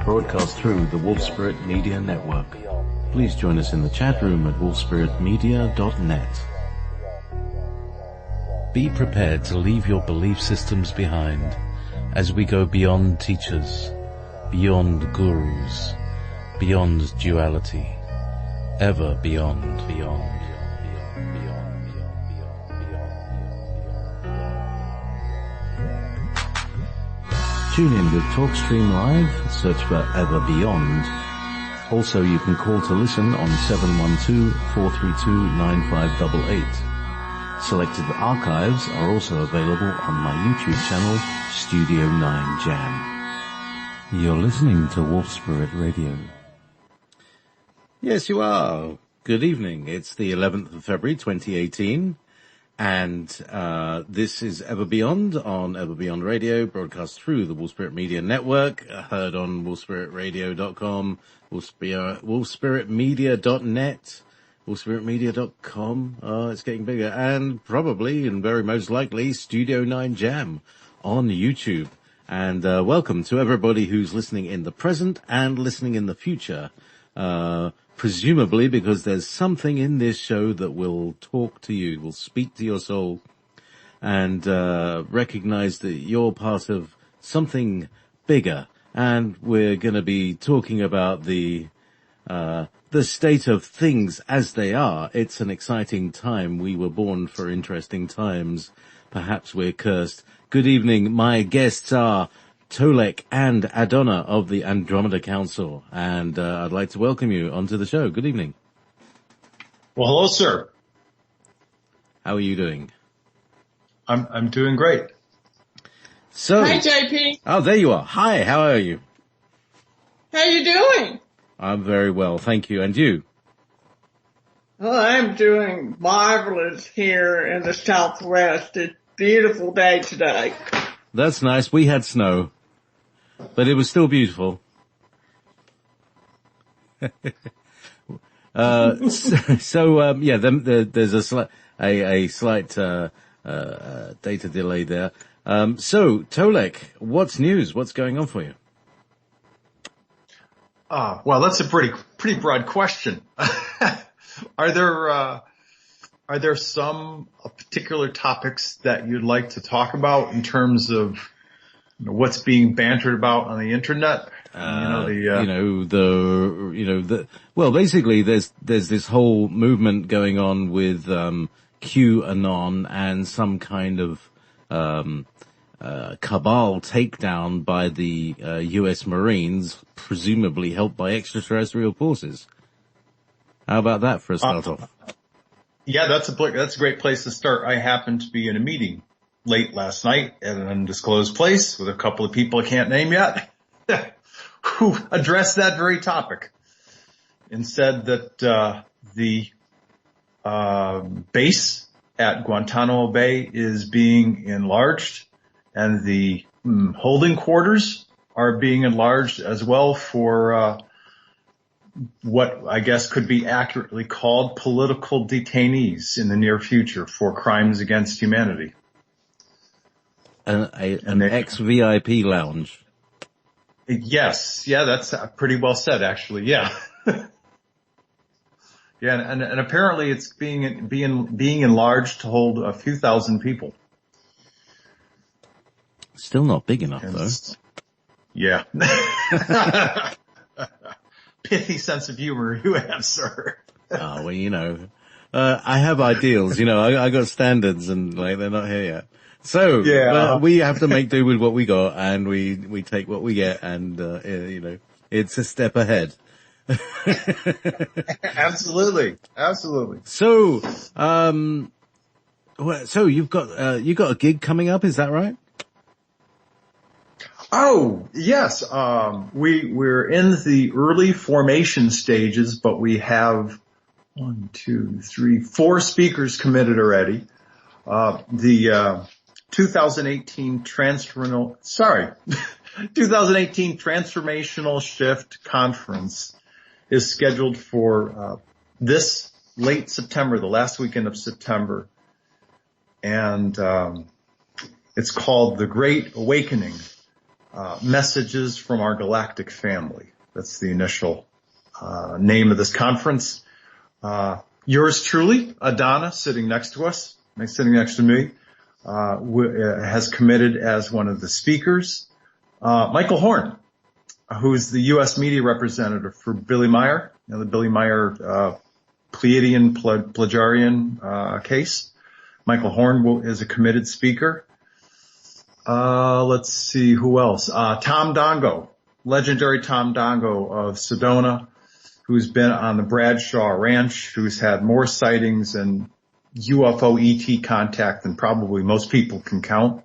broadcast through the Wolf Spirit Media Network. Please join us in the chat room at wolfspiritmedia.net. Be prepared to leave your belief systems behind as we go beyond teachers, beyond gurus, beyond duality, ever beyond. Tune in with TalkStream Live, search for Ever Beyond. Also, you can call to listen on 712-432-9588. Selected archives are also available on my YouTube channel, Studio 9 Jam. You're listening to Wolf Spirit Radio. Yes, you are. Good evening. It's the 11th of February, 2018. And this is Ever Beyond on Ever Beyond Radio, broadcast through the Wolf Spirit Media Network, heard on wolfspiritradio.com, wolfspiritmedia.net, wolfspiritmedia.com. It's getting bigger. And probably, and very most likely, Studio 9 Jam on YouTube. And welcome to everybody who's listening in the present and listening in the future. Presumably because there's something in this show that will talk to you, will speak to your soul, and recognize that you're part of something bigger. And we're going to be talking about the state of things as they are. It's an exciting time. We were born for interesting times. Perhaps we're cursed. Good evening. My guests are Tolec and Adona of the Andromeda Council, and I'd like to welcome you onto the show. Good evening. Well, hello, sir. How are you doing? I'm doing great. So, hi, JP. Oh, there you are. Hi, how are you? How you doing? I'm very well, thank you. And you? Oh, I'm doing marvelous here in the Southwest. It's a beautiful day today. That's nice. We had snow, but it was still beautiful. There's a slight data delay there. So, Tolec, what's news? What's going on for you? Well, that's a pretty broad question. Are there some particular topics that you'd like to talk about in terms of what's being bantered about on the internet? Basically there's this whole movement going on with QAnon and some kind of cabal takedown by the US Marines, presumably helped by extraterrestrial forces. How about that for a start off? Yeah, that's a great place to start. I happened to be in a meeting late last night at an undisclosed place with a couple of people I can't name yet who addressed that very topic and said that the base at Guantanamo Bay is being enlarged and the holding quarters are being enlarged as well for what I guess could be accurately called political detainees in the near future for crimes against humanity. An ex-VIP lounge. Yes. Yeah, that's pretty well said, actually. Yeah. Yeah, and apparently it's being enlarged to hold a few thousand people. Still not big enough, though. Yeah. Pithy sense of humor you have, sir. Oh, well, I have ideals, I got standards and they're not here yet. So, yeah. We have to make do with what we got and we take what we get and, it's a step ahead. Absolutely. So, you've got a gig coming up, is that right? Oh, yes. We're in the early formation stages, but we have 4 speakers committed already. The 2018 Transformational Shift Conference is scheduled for this late September, the last weekend of September. And it's called The Great Awakening. Messages from Our Galactic Family. That's the initial name of this conference. Yours truly, Adona, sitting next to us, sitting next to me, has committed as one of the speakers. Michael Horn, who's the U.S. media representative for Billy Meyer, the Billy Meyer Pleiadian Plagarian case. Michael Horn is a committed speaker. Let's see who else. Tom Dongo, legendary Tom Dongo of Sedona, who's been on the Bradshaw Ranch, who's had more sightings and UFO ET contact than probably most people can count.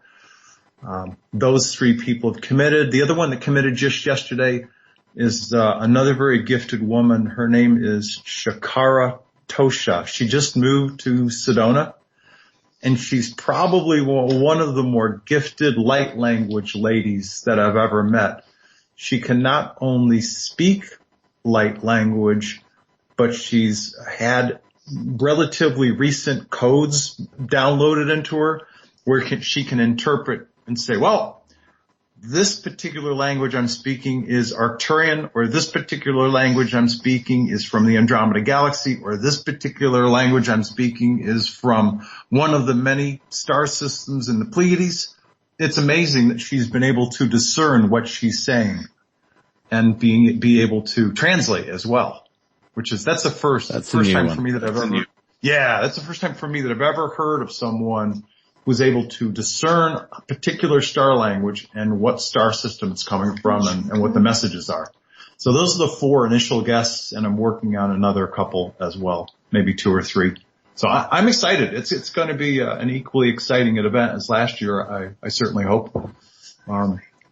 Those three people have committed. The other one that committed just yesterday is another very gifted woman. Her name is Shakara Tosha. She just moved to Sedona, and she's probably one of the more gifted light language ladies that I've ever met. She can not only speak light language, but she's had relatively recent codes downloaded into her where she can interpret and say, well, this particular language I'm speaking is Arcturian, or this particular language I'm speaking is from the Andromeda Galaxy, or this particular language I'm speaking is from one of the many star systems in the Pleiades. It's amazing that she's been able to discern what she's saying and be able to translate as well, that's the first time for me that I've ever, that's the first time for me that I've ever heard of someone who's able to discern a particular star language and what star system it's coming from and what the messages are. So those are the four initial guests, and I'm working on another couple as well, maybe two or three. So I'm excited. It's going to be an equally exciting event as last year. I certainly hope.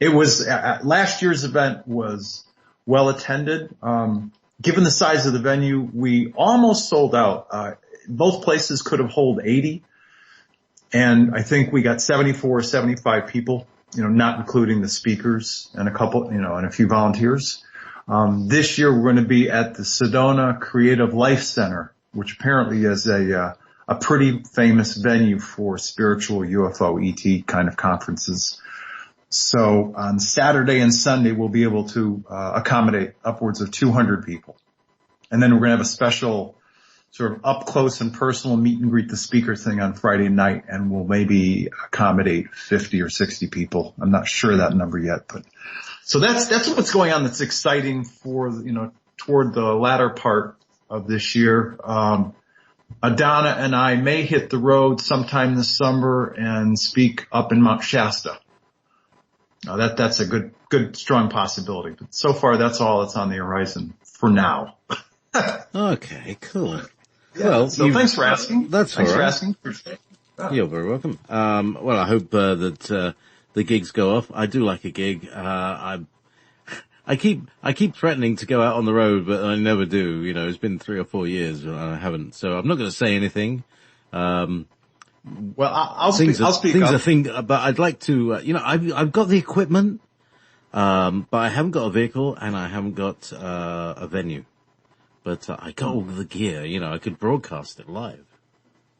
It was last year's event was well attended. Given the size of the venue, we almost sold out. Both places could have held 80. And I think we got 74, 75 people, not including the speakers and a couple, and a few volunteers. This year we're going to be at the Sedona Creative Life Center, which apparently is a pretty famous venue for spiritual UFO ET kind of conferences. So on Saturday and Sunday we'll be able to accommodate upwards of 200 people. And then we're going to have a special sort of up close and personal meet and greet the speaker thing on Friday night, and we'll maybe accommodate 50 or 60 people. I'm not sure that number yet, but so that's what's going on. That's exciting for, toward the latter part of this year. Adona and I may hit the road sometime this summer and speak up in Mount Shasta. That's a good, strong possibility. But so far, that's all that's on the horizon for now. Okay, cool. Yeah, well, so thanks for asking. That's thanks all right. for asking. Oh. You're very welcome. Well, I hope that the gigs go off. I do like a gig. I keep threatening to go out on the road, but I never do. It's been 3 or 4 years and I haven't. So I'm not going to say anything. Well, I'll speak up. But I'd like to. I've got the equipment, but I haven't got a vehicle and I haven't got a venue. But I got all the gear, I could broadcast it live.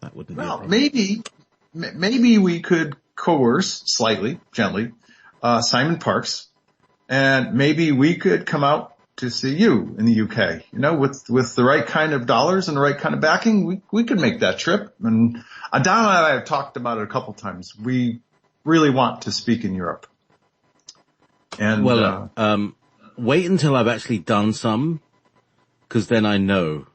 That wouldn't be a problem. Maybe we could coerce slightly, gently, Simon Parks, and maybe we could come out to see you in the UK. With the right kind of dollars and the right kind of backing, we could make that trip. And Adona and I have talked about it a couple times. We really want to speak in Europe. And wait until I've actually done some. Because then I know.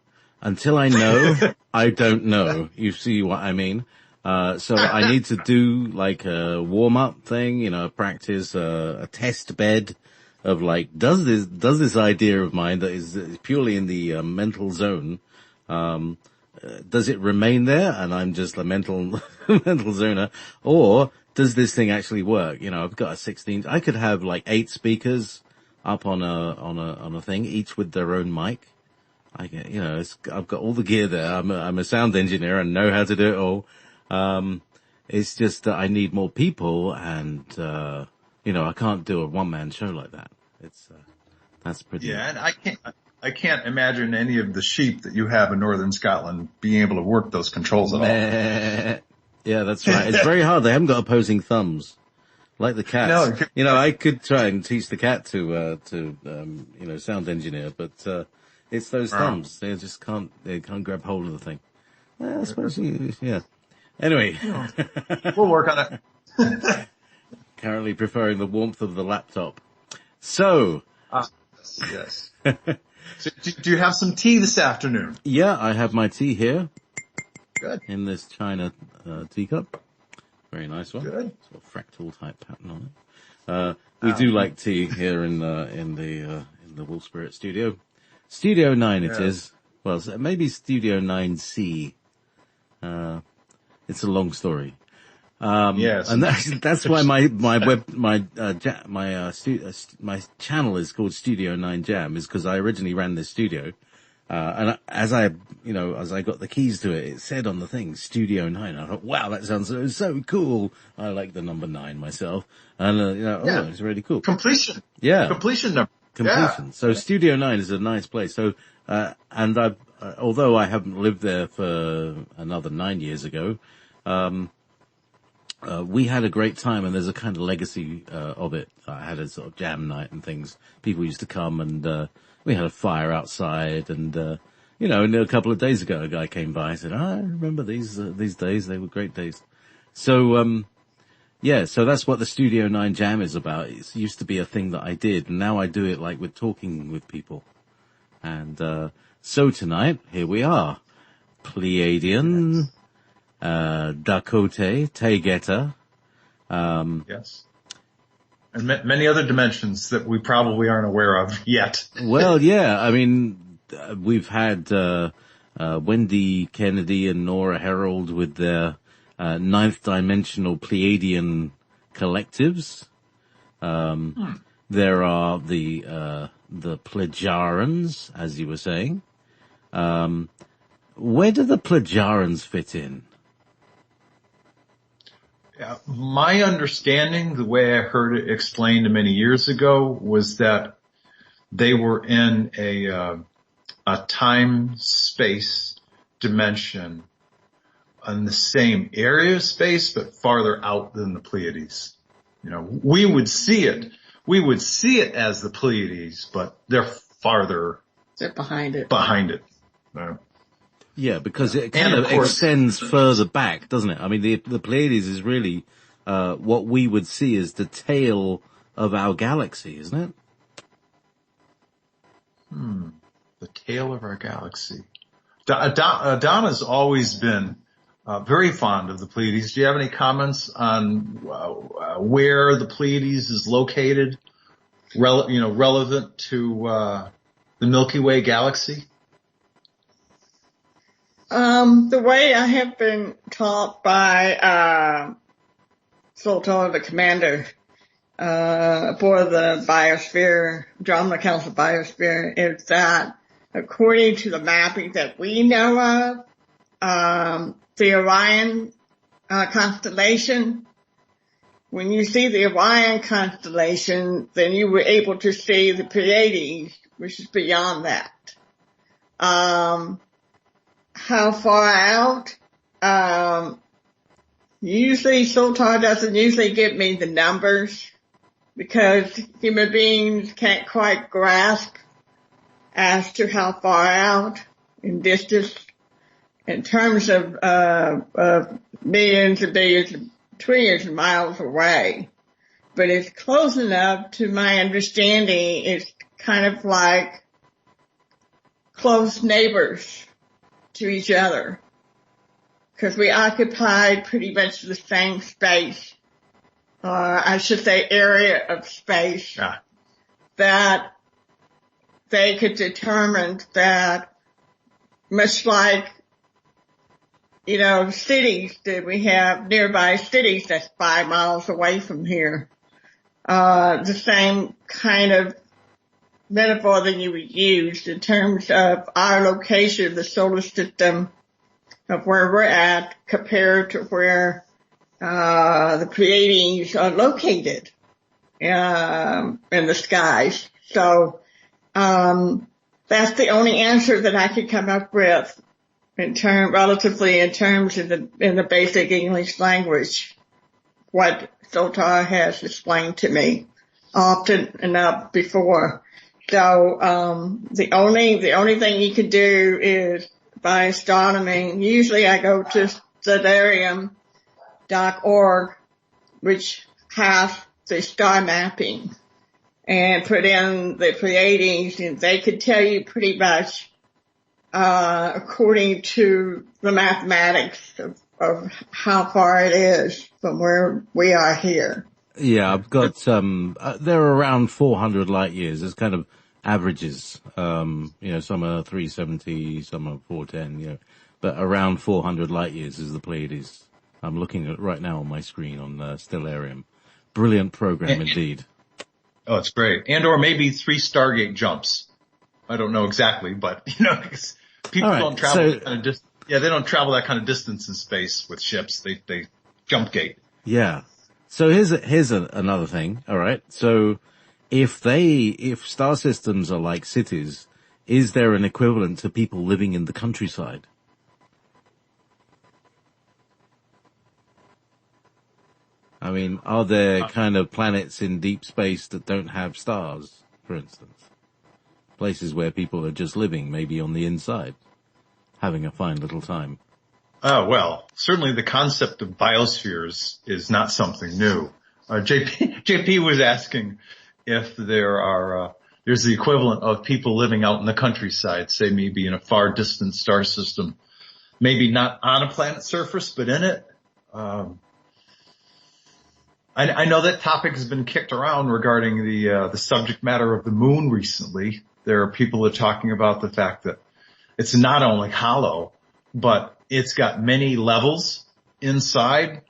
Until I know, I don't know. You see what I mean? So I need to do like a warm-up thing, practice a test bed of like, does this idea of mine that is purely in the mental zone, does it remain there and I'm just a mental zoner, or does this thing actually work? I've got a 16. I could have like 8 speakers up on a thing, each with their own mic. I've got all the gear there. I'm a sound engineer and know how to do it all. It's just that I need more people and, I can't do a one-man show like that. That's pretty. Yeah, and I can't imagine any of the sheep that you have in northern Scotland being able to work those controls at all. Yeah, that's right. It's very hard. They haven't got opposing thumbs. Like the cats. No, you know, I could try and teach the cat to sound engineer, but, it's those thumbs. They can't grab hold of the thing. I suppose yeah. Anyway. We'll work on it. Currently preferring the warmth of the laptop. So. Yes. So, do you have some tea this afternoon? Yeah, I have my tea here. Good. In this China, teacup. Very nice one. Good. Sort of fractal type pattern on it. We do like tea here in the Wolf Spirit studio. Studio 9 it is. Well, maybe Studio 9C. It's a long story. Yes. And that's why my channel is called Studio 9 Jam, is because I originally ran this studio. And as I got the keys to it, it said on the thing, Studio 9. I thought, wow, that sounds so cool. I like the number 9 myself. And, it's really cool. Completion. Yeah. Completion number. Completion. Yeah. So Studio 9 is a nice place. So, and I've, although I haven't lived there for another 9 years ago, we had a great time, and there's a kind of legacy, of it. I had a sort of jam night and things. People used to come and, we had a fire outside and, and a couple of days ago a guy came by and said, I remember these days. They were great days. So, so that's what the Studio 9 Jam is about. It used to be a thing that I did, and now I do it like with talking with people. And, so tonight, here we are. Pleiadian, Dakota, Tegeta, yes. And many other dimensions that we probably aren't aware of yet. Well, yeah, I mean, we've had, Wendy Kennedy and Nora Herald with their, ninth dimensional Pleiadian collectives. There are the Plejarans, as you were saying. Where do the Plejarans fit in? Yeah, my understanding, the way I heard it explained many years ago, was that they were in a time-space dimension on the same area of space, but farther out than the Pleiades. We would see it. We would see it as the Pleiades, but they're farther. They're behind it. Behind it. Yeah, because it kind of extends further back, doesn't it? I mean, the Pleiades is really, what we would see as the tail of our galaxy, isn't it? The tail of our galaxy. Adona's always been, very fond of the Pleiades. Do you have any comments on, where the Pleiades is located, relevant to, the Milky Way galaxy? The way I have been taught by, Sultan, the commander, for the biosphere, Andromeda Council biosphere, is that according to the mapping that we know of, the Orion, constellation, when you see the Orion constellation, then you were able to see the Pleiades, which is beyond that. How far out? Usually Sultan doesn't usually give me the numbers because human beings can't quite grasp as to how far out in distance in terms of millions and billions and trillions of miles away. But it's close enough to my understanding. It's kind of like close neighbors to each other, because we occupied pretty much the same space, or I should say area of space, that they could determine that, much like, cities, that we have nearby cities that's 5 miles away from here, the same kind of metaphor that you would use in terms of our location, the solar system, of where we're at compared to where the Pleiades are located in the skies. So that's the only answer that I could come up with in terms of in the basic English language what Sultan has explained to me often enough before. So, the only thing you could do is by astronomy. Usually I go to stellarium.org, which has the star mapping, and put in the Pleiades, and they could tell you pretty much, according to the mathematics of how far it is from where we are here. Yeah, I've got, they're around 400 light years. It's kind of averages. Some are 370, some are 410, but around 400 light years is the Pleiades. I'm looking at it right now on my screen on Stellarium. Brilliant program indeed. Oh, it's great. And or maybe 3 Stargate jumps. I don't know exactly, but, because people don't travel that kind of distance. Yeah, they don't travel that kind of distance in space with ships. They jump gate. Yeah. So here's another thing. All right. So if star systems are like cities, is there an equivalent to people living in the countryside? I mean, are there kind of planets in deep space that don't have stars, for instance? Places where people are just living, maybe on the inside, having a fine little time. Oh, well, certainly the concept of biospheres is not something new. JP was asking if there's the equivalent of people living out in the countryside, say maybe in a far distant star system, maybe not on a planet's surface, but in it. I know that topic has been kicked around regarding the subject matter of the moon recently. There are people that are talking about the fact that it's not only hollow, but it's got many levels inside,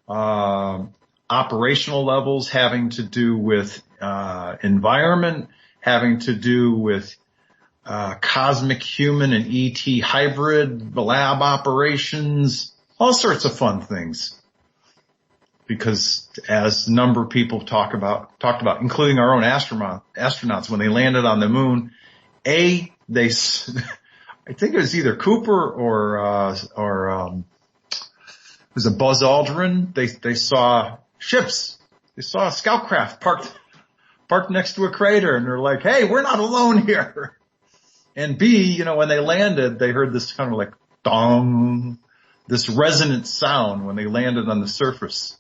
operational levels having to do with environment, having to do with cosmic human and ET hybrid lab operations, all sorts of fun things. Because as a number of people talked about, including our own astronauts, when they landed on the moon, I think it was either Cooper or it was a Buzz Aldrin. They saw ships. They saw a scout craft parked next to a crater, and they're like, "Hey, we're not alone here." And B, when they landed, they heard this kind of like dong, this resonant sound when they landed on the surface.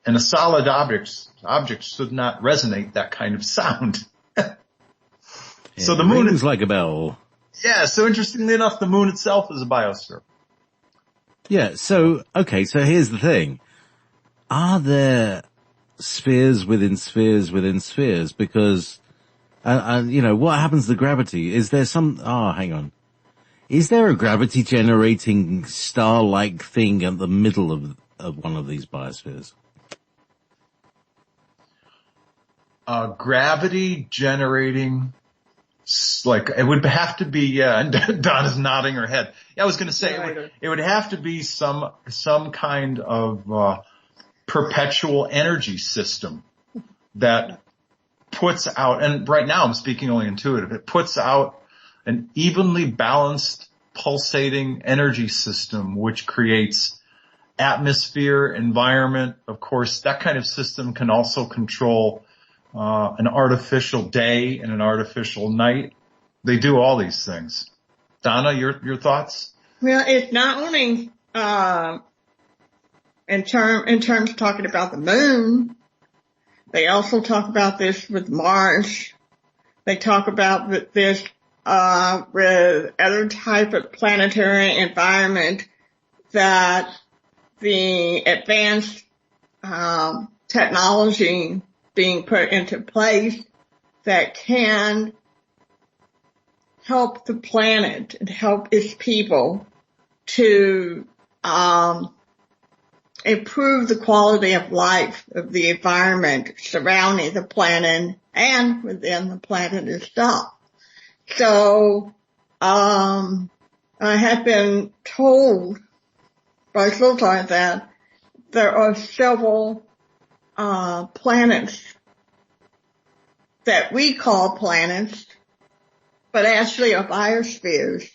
And a solid object should not resonate that kind of sound. So the moon is like a bell. Yeah, so interestingly enough, the moon itself is a biosphere. Yeah, so here's the thing. Are there spheres within spheres within spheres? Because, what happens to gravity? Is there hang on. Is there a gravity generating star-like thing at the middle of one of these biospheres? Gravity generating, like, it would have to be, and Donna's nodding her head. Yeah, I was going to say it would have to be some kind of perpetual energy system that puts out, and right now I'm speaking only intuitive, it puts out an evenly balanced pulsating energy system which creates atmosphere, environment. Of course, that kind of system can also control an artificial day and an artificial night. They do all these things. Donna, your thoughts? Well, it's not only in terms of talking about the moon. They also talk about this with Mars. They talk about this with other type of planetary environment, that the advanced technology being put into place that can help the planet and help its people to improve the quality of life of the environment surrounding the planet and within the planet itself. So I have been told by Sultan that there are several planets that we call planets, but actually are biospheres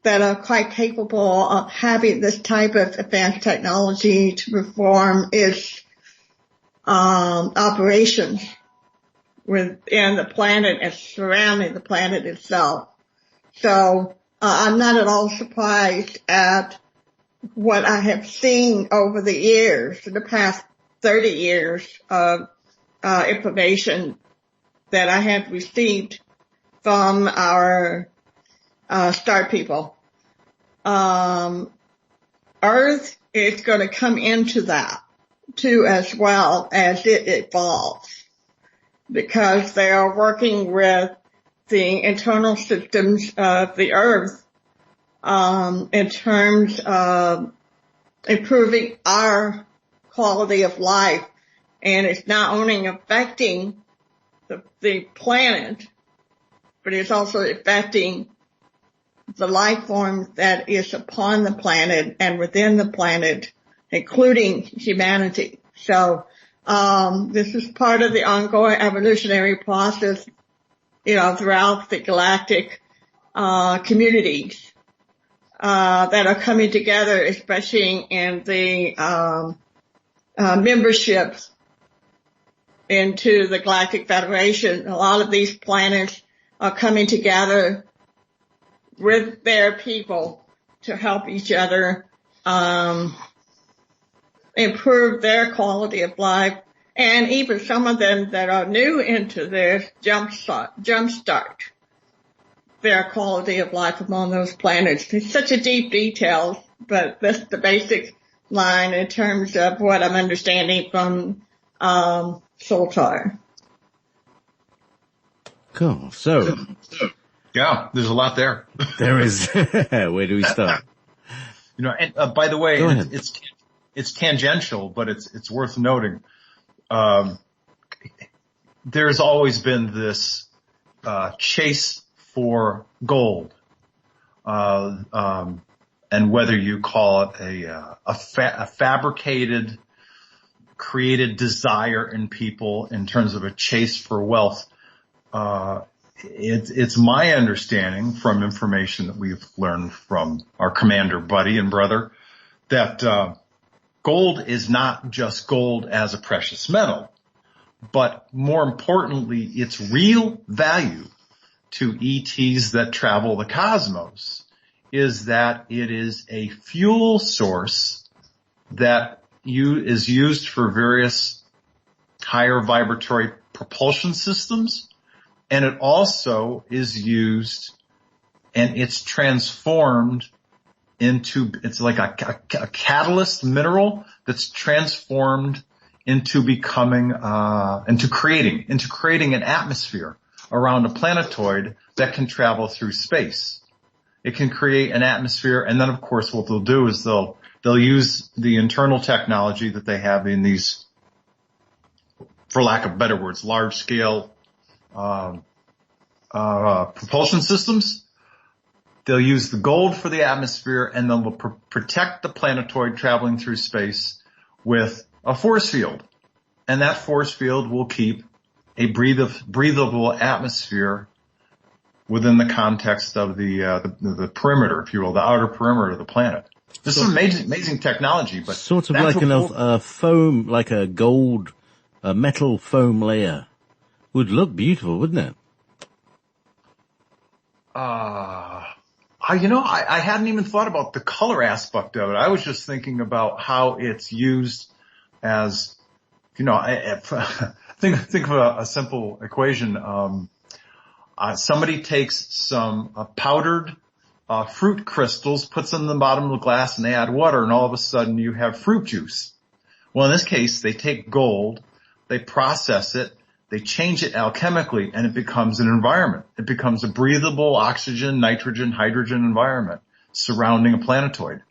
that are quite capable of having this type of advanced technology to perform its operations within the planet and surrounding the planet itself. So I'm not at all surprised at what I have seen over the years, the past 30 years of information that I have received from our star people. Earth is going to come into that too, as well as it evolves, because they are working with the internal systems of the Earth in terms of improving our quality of life. And it's not only affecting the planet, but it's also affecting the life form that is upon the planet and within the planet, including humanity. So this is part of the ongoing evolutionary process, throughout the galactic communities that are coming together, especially in the memberships into the Galactic Federation. A lot of these planets are coming together with their people to help each other improve their quality of life, and even some of them that are new into this jumpstart their quality of life among those planets. It's such a deep detail, but that's the basic line in terms of what I'm understanding from Soltar. Cool. So, yeah, there's a lot there. There is. Where do we start? And by the way, it's tangential, but it's worth noting. There's always been this chase for gold, and whether you call it a fabricated, created desire in people in terms of a chase for wealth. It's my understanding from information that we've learned from our commander buddy and brother that gold is not just gold as a precious metal, but more importantly, its real value to ETs that travel the cosmos is that it is a fuel source that is used for various higher vibratory propulsion systems. And it also is used and it's transformed into, it's like a catalyst mineral that's transformed into becoming, into creating an atmosphere around a planetoid that can travel through space. It can create an atmosphere, and then of course what they'll do is they'll use the internal technology that they have in these, for lack of better words, large scale propulsion systems. They'll use the gold for the atmosphere, and then they'll protect the planetoid traveling through space with a force field. And that force field will keep a breathable atmosphere within the context of the perimeter, if you will, the outer perimeter of the planet. This is amazing technology, but sort of like a foam, like a gold, metal foam layer would look beautiful, wouldn't it? I hadn't even thought about the color aspect of it. I was just thinking about how it's used as, think of a simple equation. Somebody takes some powdered fruit crystals, puts them in the bottom of the glass, and they add water, and all of a sudden you have fruit juice. Well, in this case, they take gold, they process it, they change it alchemically, and it becomes an environment. It becomes a breathable oxygen, nitrogen, hydrogen environment surrounding a planetoid.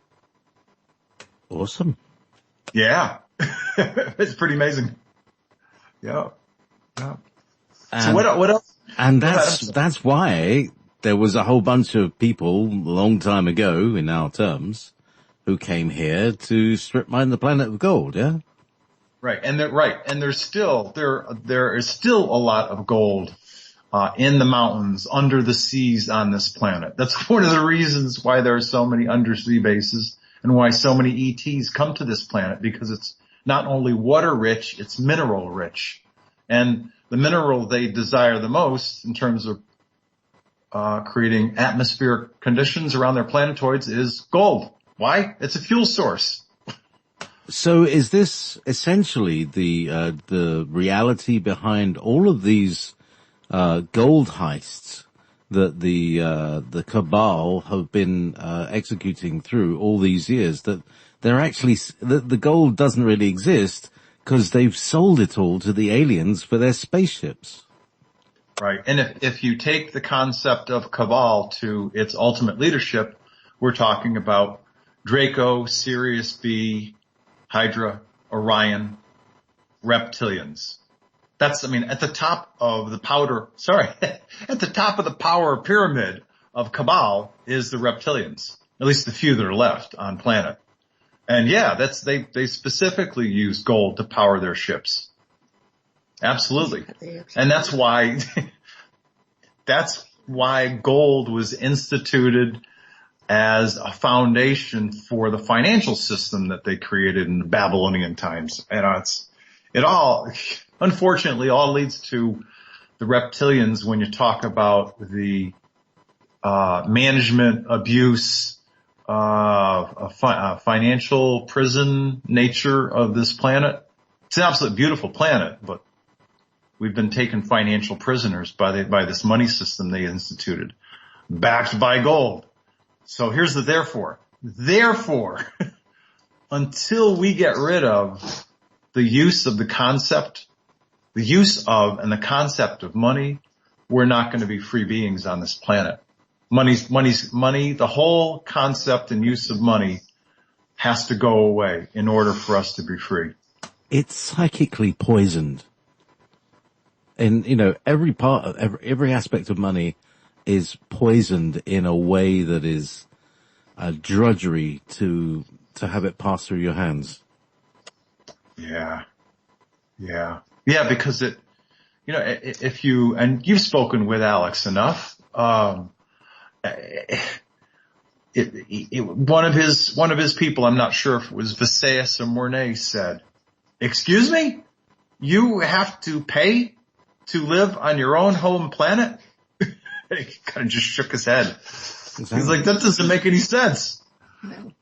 Awesome. Yeah. It's pretty amazing. Yeah. So what else? And that's why there was a whole bunch of people a long time ago, in our terms, who came here to strip mine the planet of gold, yeah? Right. And there is still a lot of gold, in the mountains, under the seas on this planet. That's one of the reasons why there are so many undersea bases and why so many ETs come to this planet, because it's not only water rich, it's mineral rich. And the mineral they desire the most in terms of creating atmospheric conditions around their planetoids is gold. Why? It's a fuel source. So is this essentially the reality behind all of these gold heists that the cabal have been executing through all these years, that they're actually the gold doesn't really exist because they've sold it all to the aliens for their spaceships? Right. And if you take the concept of cabal to its ultimate leadership, we're talking about Draco, Sirius B, Hydra, Orion, reptilians. That's, at the top of the at the top of the power pyramid of cabal is the reptilians, at least the few that are left on planet. And yeah, they specifically use gold to power their ships. Absolutely. And that's why gold was instituted as a foundation for the financial system that they created in the Babylonian times. And unfortunately, all leads to the reptilians when you talk about the management abuse, financial prison nature of this planet. It's an absolutely beautiful planet, but we've been taken financial prisoners by this money system they instituted, backed by gold. So here's the therefore. Therefore, until we get rid of the use of and the concept of money, we're not going to be free beings on this planet. Money, the whole concept and use of money has to go away in order for us to be free. It's psychically poisoned. And, every aspect of money is poisoned in a way that is a drudgery to have it pass through your hands. Yeah, because and you've spoken with Alex enough, one of his people, I'm not sure if it was Visayas or Mornay, said, "Excuse me? You have to pay to live on your own home planet?" He kind of just shook his head. Exactly. He's like, that doesn't make any sense. No.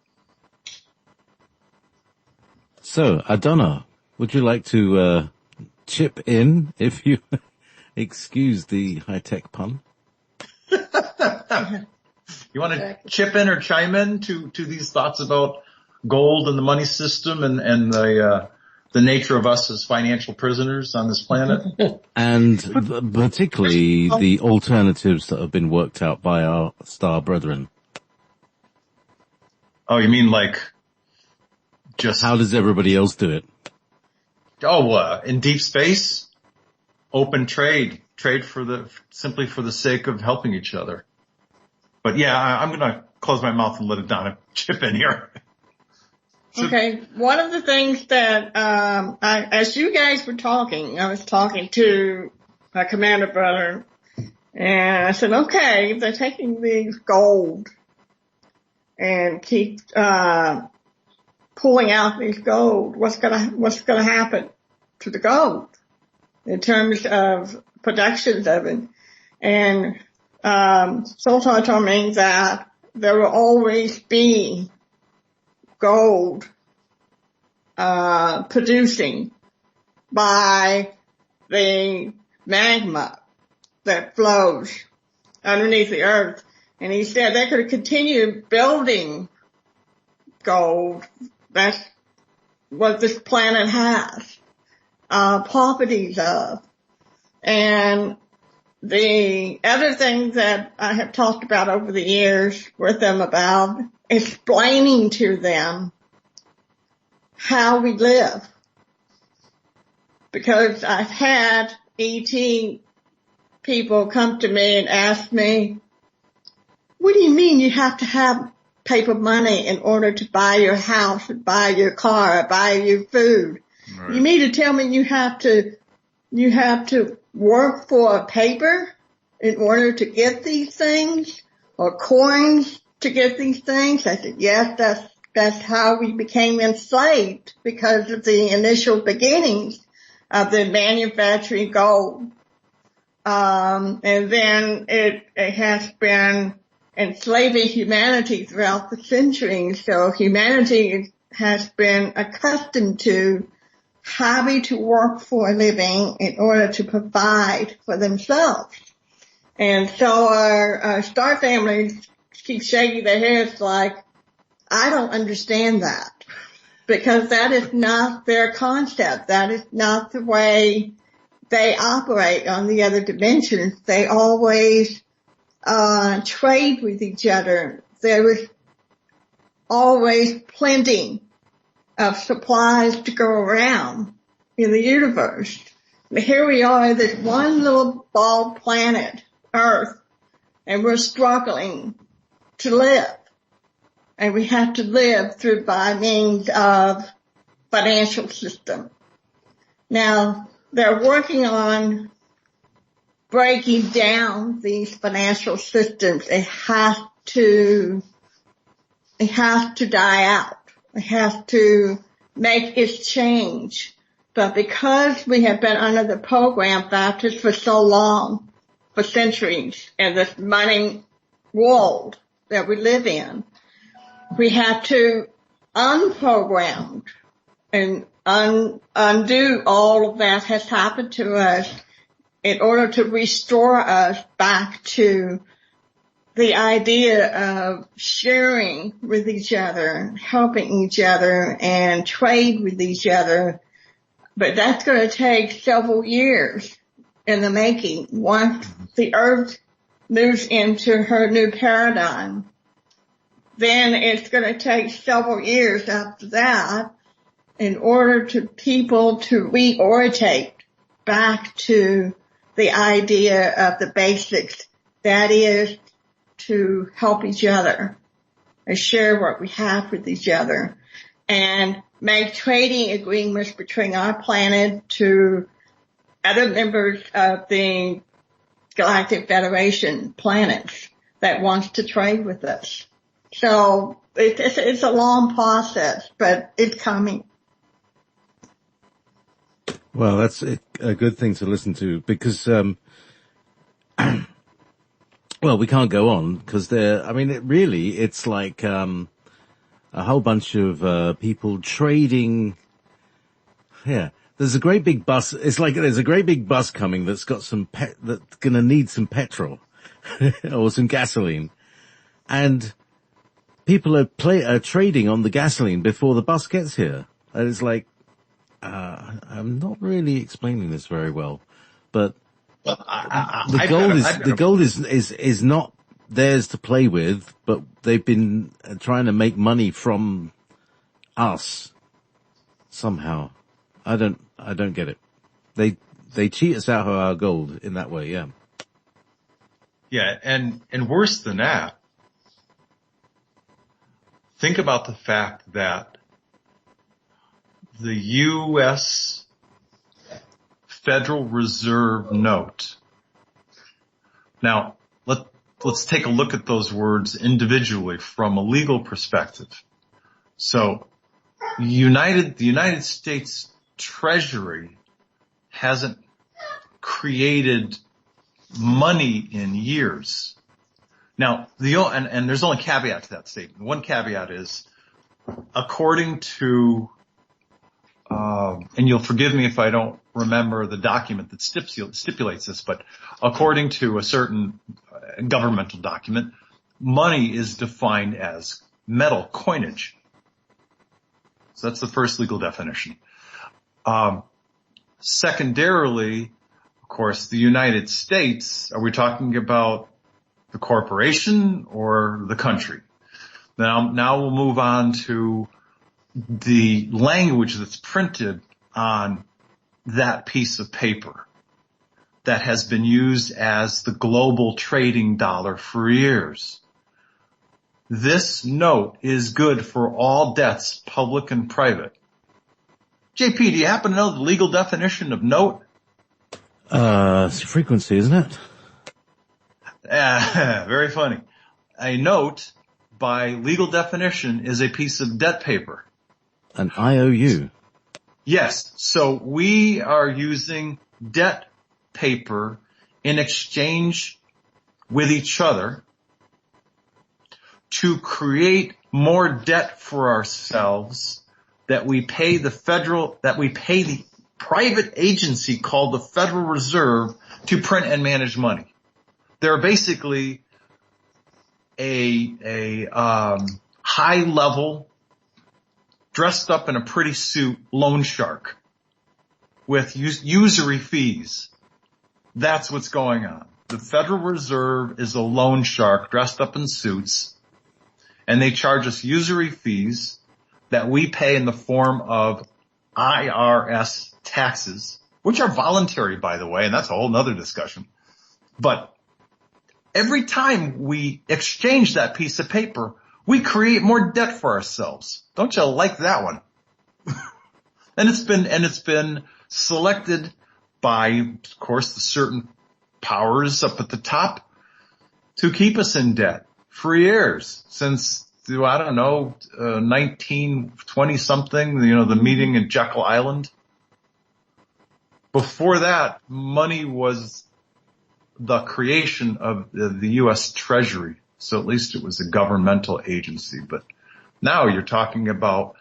So, Adona, would you like to chip in, if you excuse the high-tech pun? You want to chip in or chime in to these thoughts about gold and the money system and the nature of us as financial prisoners on this planet? And particularly the alternatives that have been worked out by our star brethren. Oh, you mean like just... How does everybody else do it? Oh, in deep space, open trade simply for the sake of helping each other. But yeah, I'm going to close my mouth and let Adona chip in here. Okay, one of the things that, as you guys were talking, I was talking to my commander brother, and I said, okay, if they're taking these gold and keep, pulling out these gold, what's gonna happen to the gold in terms of productions of it? And, Sultan told me that there will always be gold producing by the magma that flows underneath the earth. And he said they could continue building gold. That's what this planet has properties of. And the other thing that I have talked about over the years with them about explaining to them how we live. Because I've had ET people come to me and ask me, what do you mean you have to have paper money in order to buy your house, and buy your car, or buy your food? Right. You mean to tell me you have to work for a paper in order to get these things, or coins to get these things? I said, yes, that's That's how we became enslaved, because of the initial beginnings of the manufacturing gold. And then it has been enslaving humanity throughout the centuries. So humanity has been accustomed to having to work for a living in order to provide for themselves. And so our star families keep shaking their heads like, I don't understand that, because that is not their concept. That is not the way they operate on the other dimensions. They always trade with each other. There is always plenty of supplies to go around in the universe. But here we are, this one little bald planet, Earth, and we're struggling to live. And we have to live through by means of financial system. Now, they're working on breaking down these financial systems. It has to die out. It has to make its change. But because we have been under the program factors for so long, for centuries, in this money world that we live in, we have to unprogram and undo all of that has happened to us in order to restore us back to the idea of sharing with each other, helping each other, and trade with each other. But that's going to take several years in the making. Once the Earth moves into her new paradigm, then it's going to take several years after that in order to people to reorientate back to the idea of the basics. That is to help each other and share what we have with each other and make trading agreements between our planet to other members of the Galactic Federation planets that wants to trade with us. So it's a long process, but it's coming. Well, that's a good thing to listen to because, well, we can't go on because it's like, a whole bunch of, people trading. Yeah. There's a great big bus. It's like there's a great big bus coming that's got that's gonna need some petrol or some gasoline. And people are trading on the gasoline before the bus gets here. And it's like, I'm not really explaining this very well, but the gold is not theirs to play with, but they've been trying to make money from us somehow. I don't get it. They cheat us out of our gold in that way, yeah. Yeah, and worse than that, think about the fact that the U.S. Federal Reserve note. Now, let's take a look at those words individually from a legal perspective. So, the United States Treasury hasn't created money in years. Now, and there's only a caveat to that statement. One caveat is, according to, and you'll forgive me if I don't remember the document that stipulates this, but according to a certain governmental document, money is defined as metal coinage. So that's the first legal definition. Secondarily, of course, the United States, are we talking about the corporation or the country? Now we'll move on to the language that's printed on that piece of paper that has been used as the global trading dollar for years. This note is good for all debts, public and private. JP, do you happen to know the legal definition of note? It's frequency, isn't it? Very funny. A note by legal definition, is a piece of debt paper. An IOU. Yes. So we are using debt paper in exchange with each other to create more debt for ourselves that we pay the private agency called the Federal Reserve to print and manage money. They're basically a high level, dressed up in a pretty suit loan shark with usury fees. That's what's going on. The Federal Reserve is a loan shark dressed up in suits, and they charge us usury fees that we pay in the form of IRS taxes, which are voluntary, by the way, and that's a whole nother discussion. But every time we exchange that piece of paper, we create more debt for ourselves. Don't you like that one? And it's been selected by, of course, the certain powers up at the top to keep us in debt for years since, I don't know, 1920 something, the meeting in Jekyll Island. Before that, money was the creation of the U.S. Treasury. So at least it was a governmental agency. But now you're talking about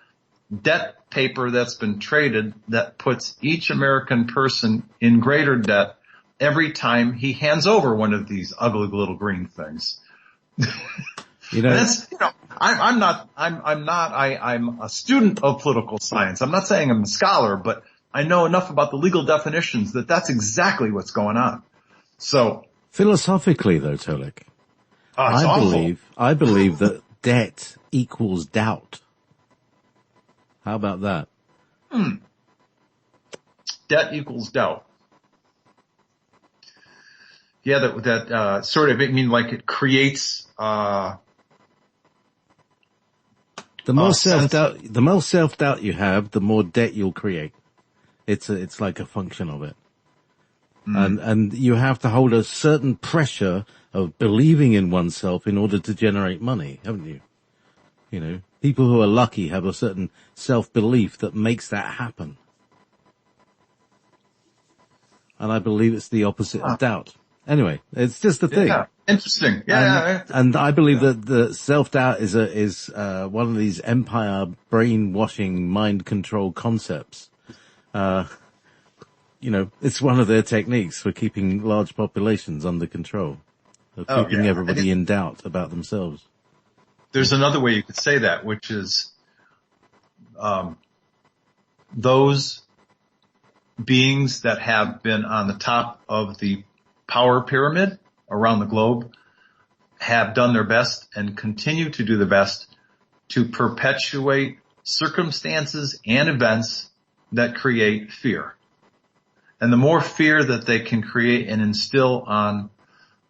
debt paper that's been traded that puts each American person in greater debt every time he hands over one of these ugly little green things. I'm a student of political science. I'm not saying I'm a scholar, but I know enough about the legal definitions that that's exactly what's going on. So philosophically, though, Tolec, I believe that debt equals doubt. How about that? Debt equals doubt. Yeah, that sort of, like it creates the more self-doubt you have, the more debt you'll create. It's like a function of it. And you have to hold a certain pressure of believing in oneself in order to generate money, haven't you? People who are lucky have a certain self-belief that makes that happen. And I believe it's the opposite of doubt. Anyway, it's just a thing. Yeah, interesting. And I believe that the self-doubt is one of these empire brainwashing mind control concepts. It's one of their techniques for keeping large populations under control, of keeping everybody in doubt about themselves. There's another way you could say that, which is those beings that have been on the top of the power pyramid around the globe have done their best and continue to do the best to perpetuate circumstances and events that create fear. And the more fear that they can create and instill on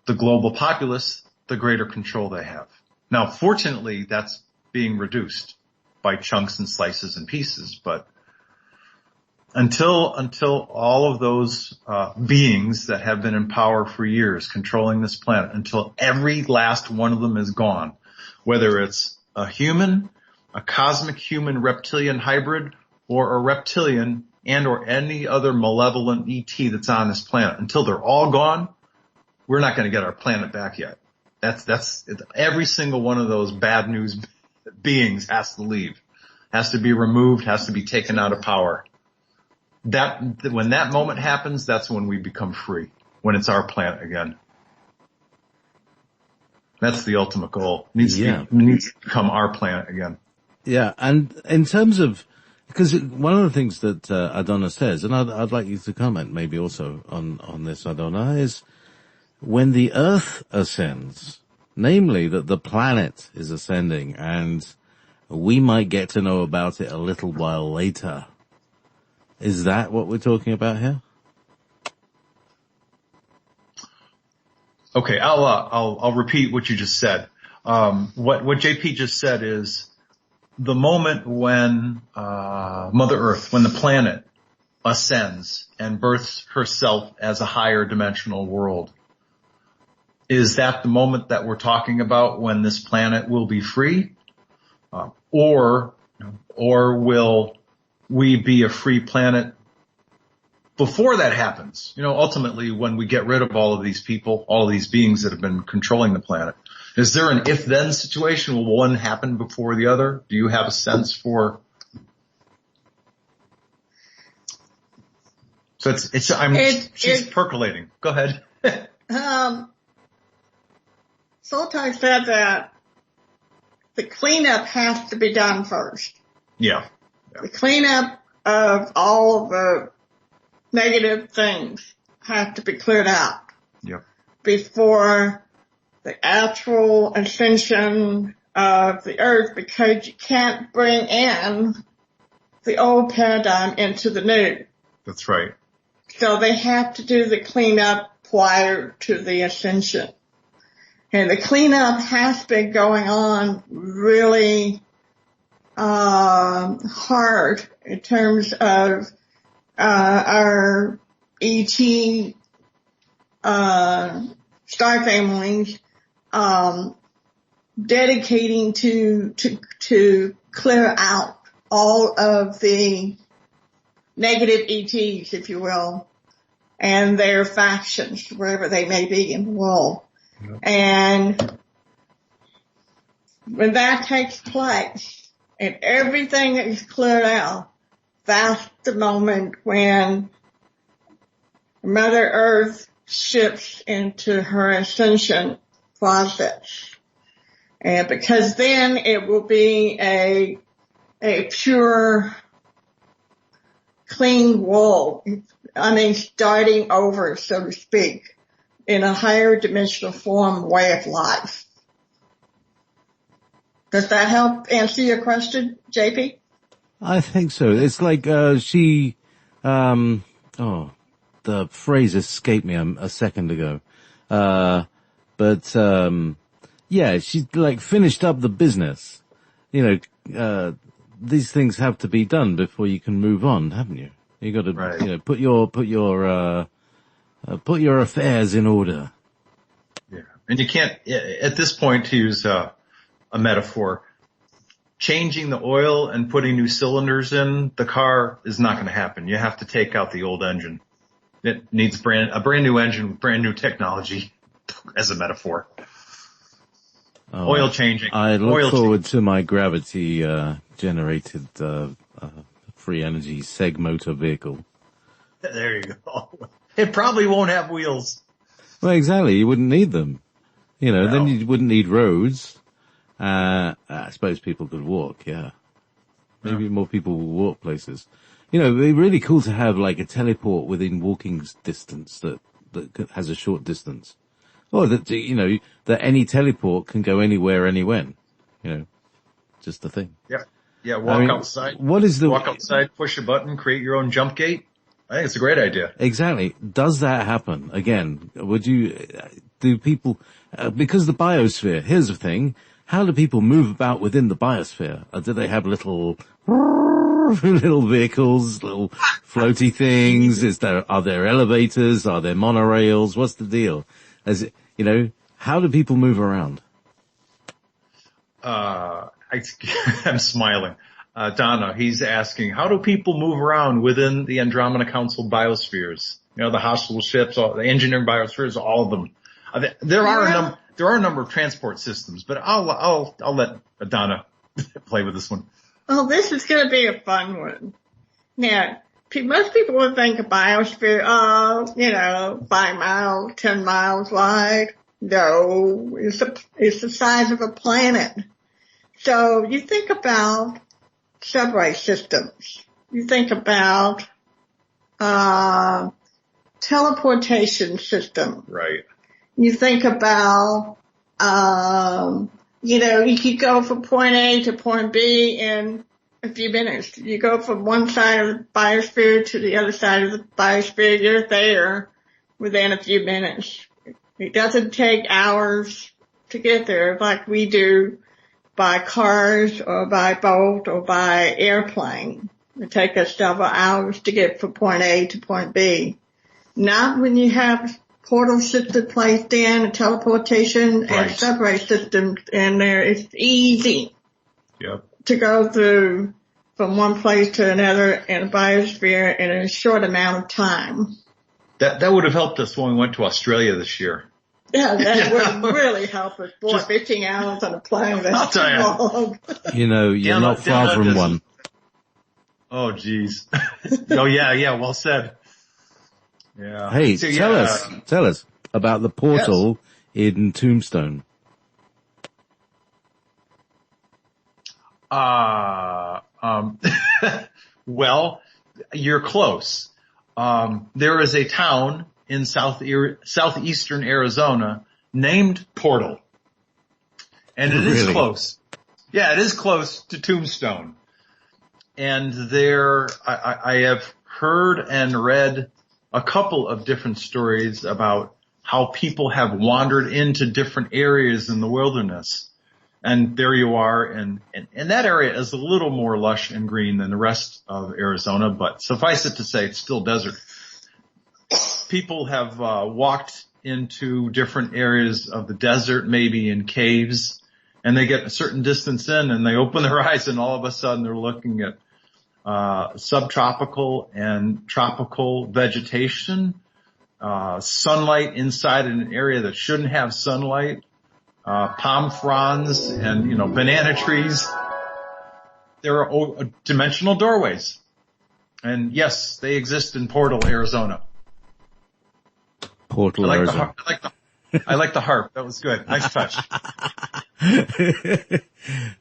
the global populace, the greater control they have. Now, fortunately, that's being reduced by chunks and slices and pieces, but until all of those beings that have been in power for years controlling this planet, until every last one of them is gone, whether it's a human, a cosmic human reptilian hybrid, or a reptilian and or any other malevolent ET that's on this planet, until they're all gone, we're not going to get our planet back yet. That's every single one of those bad news beings has to leave, has to be removed, has to be taken out of power. When that moment happens, that's when we become free, when it's our planet again. That's the ultimate goal. It needs to become our planet again. Yeah, and in terms of, because one of the things that Adona says, and I'd like you to comment maybe also on this, Adona, is when the Earth ascends, namely that the planet is ascending, and we might get to know about it a little while later. Is that what we're talking about here? Okay, I'll repeat what you just said. What JP just said is the moment when Mother Earth, when the planet ascends and births herself as a higher dimensional world, Is that the moment that we're talking about when this planet will be free? Or will we be a free planet before that happens? Ultimately, when we get rid of all of these people, all of these beings that have been controlling the planet, is there an if-then situation? Will one happen before the other? Do you have a sense for? So she's percolating. Go ahead. Sultan said that the cleanup has to be done first. Yeah. The cleanup of all the negative things have to be cleared out. Yeah. Before the actual ascension of the earth, because you can't bring in the old paradigm into the new. That's right. So they have to do the cleanup prior to the ascension. And the cleanup has been going on really hard in terms of our ET star families dedicating to clear out all of the negative ETs, if you will, and their factions, wherever they may be in the world. Yep. And when that takes place and everything is cleared out, that's the moment when Mother Earth shifts into her ascension process. And because then it will be a pure, clean wall. Starting over, so to speak, in a higher dimensional form way of life. Does that help answer your question, JP? I think so. It's like, the phrase escaped me a second ago. Yeah, she like finished up the business. These things have to be done before you can move on, haven't you? You got to, right. Put your affairs in order. Yeah. And you can't, at this point, to use a metaphor, changing the oil and putting new cylinders in the car is not going to happen. You have to take out the old engine. It needs a brand new engine, brand new technology, as a metaphor. Oil changing. I look forward to my gravity generated free energy seg motor vehicle. There you go. It probably won't have wheels. Well, exactly. You wouldn't need them. No. Then you wouldn't need roads. I suppose people could walk, yeah. Maybe more people will walk places. It'd be really cool to have like a teleport within walking distance that has a short distance. Or that, that any teleport can go anywhere, anywhen. Just the thing. Yeah. Yeah, walk outside. Walk outside, push a button, create your own jump gate. I think it's a great idea. Exactly. Does that happen? Again, do people, because the biosphere, here's the thing, how do people move about within the biosphere? Do they have little vehicles, little floaty things? Are there elevators? Are there monorails? What's the deal? How do people move around? I'm smiling. Donna, he's asking, how do people move around within the Andromeda Council biospheres? The hospital ships, the engineering biospheres, all of them. There are a number of transport systems, but I'll let Donna play with this one. Oh, this is going to be a fun one. Now, most people would think a biosphere, 5 miles, 10 miles wide. No, it's the size of a planet. So you think about subway systems. You think about teleportation system. Right. You think about you could go from point A to point B in a few minutes. You go from one side of the biosphere to the other side of the biosphere, you're there within a few minutes. It doesn't take hours to get there like we do by cars or by boat or by airplane. It takes us several hours to get from point A to point B. Not when you have portal system placed in, teleportation Right. and subway systems in there. It's easy to go through from one place to another in a biosphere in a short amount of time. That would have helped us when we went to Australia this year. Yeah, that would really help us. Boy, 15 hours on a plane, that's too long. You know, you're not far from one. Oh, geez. Oh, yeah, well said. Yeah. Hey, So, tell us about the portal in Tombstone. Well, you're close. There is a town in southeastern Arizona named Portal. And it is close. Yeah, it is close to Tombstone. And there, I have heard and read a couple of different stories about how people have wandered into different areas in the wilderness. And there you are, and that area is a little more lush and green than the rest of Arizona, but suffice it to say, it's still desert. People have walked into different areas of the desert, maybe in caves, and they get a certain distance in, and they open their eyes, and all of a sudden they're looking at subtropical and tropical vegetation, sunlight inside an area that shouldn't have sunlight, palm fronds and, banana trees. There are dimensional doorways. And yes, they exist in Portal, Arizona. Portal, Arizona. I like the harp. That was good. Nice touch.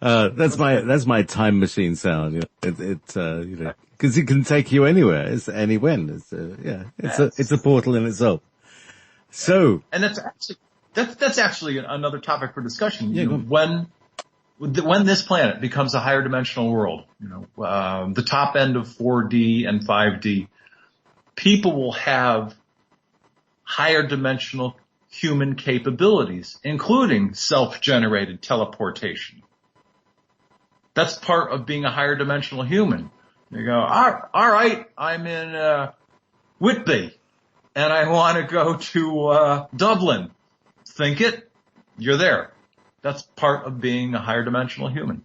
That's my time machine sound. Because it can take you anywhere. It's anywhen. It's a portal in itself. So, and that's actually another topic for discussion. Yeah, when this planet becomes a higher dimensional world, the top end of 4D and 5D, people will have higher dimensional human capabilities, including self-generated teleportation. That's part of being a higher dimensional human. You go, all right, I'm in Whitby, and I want to go to Dublin. Think it, you're there. That's part of being a higher dimensional human.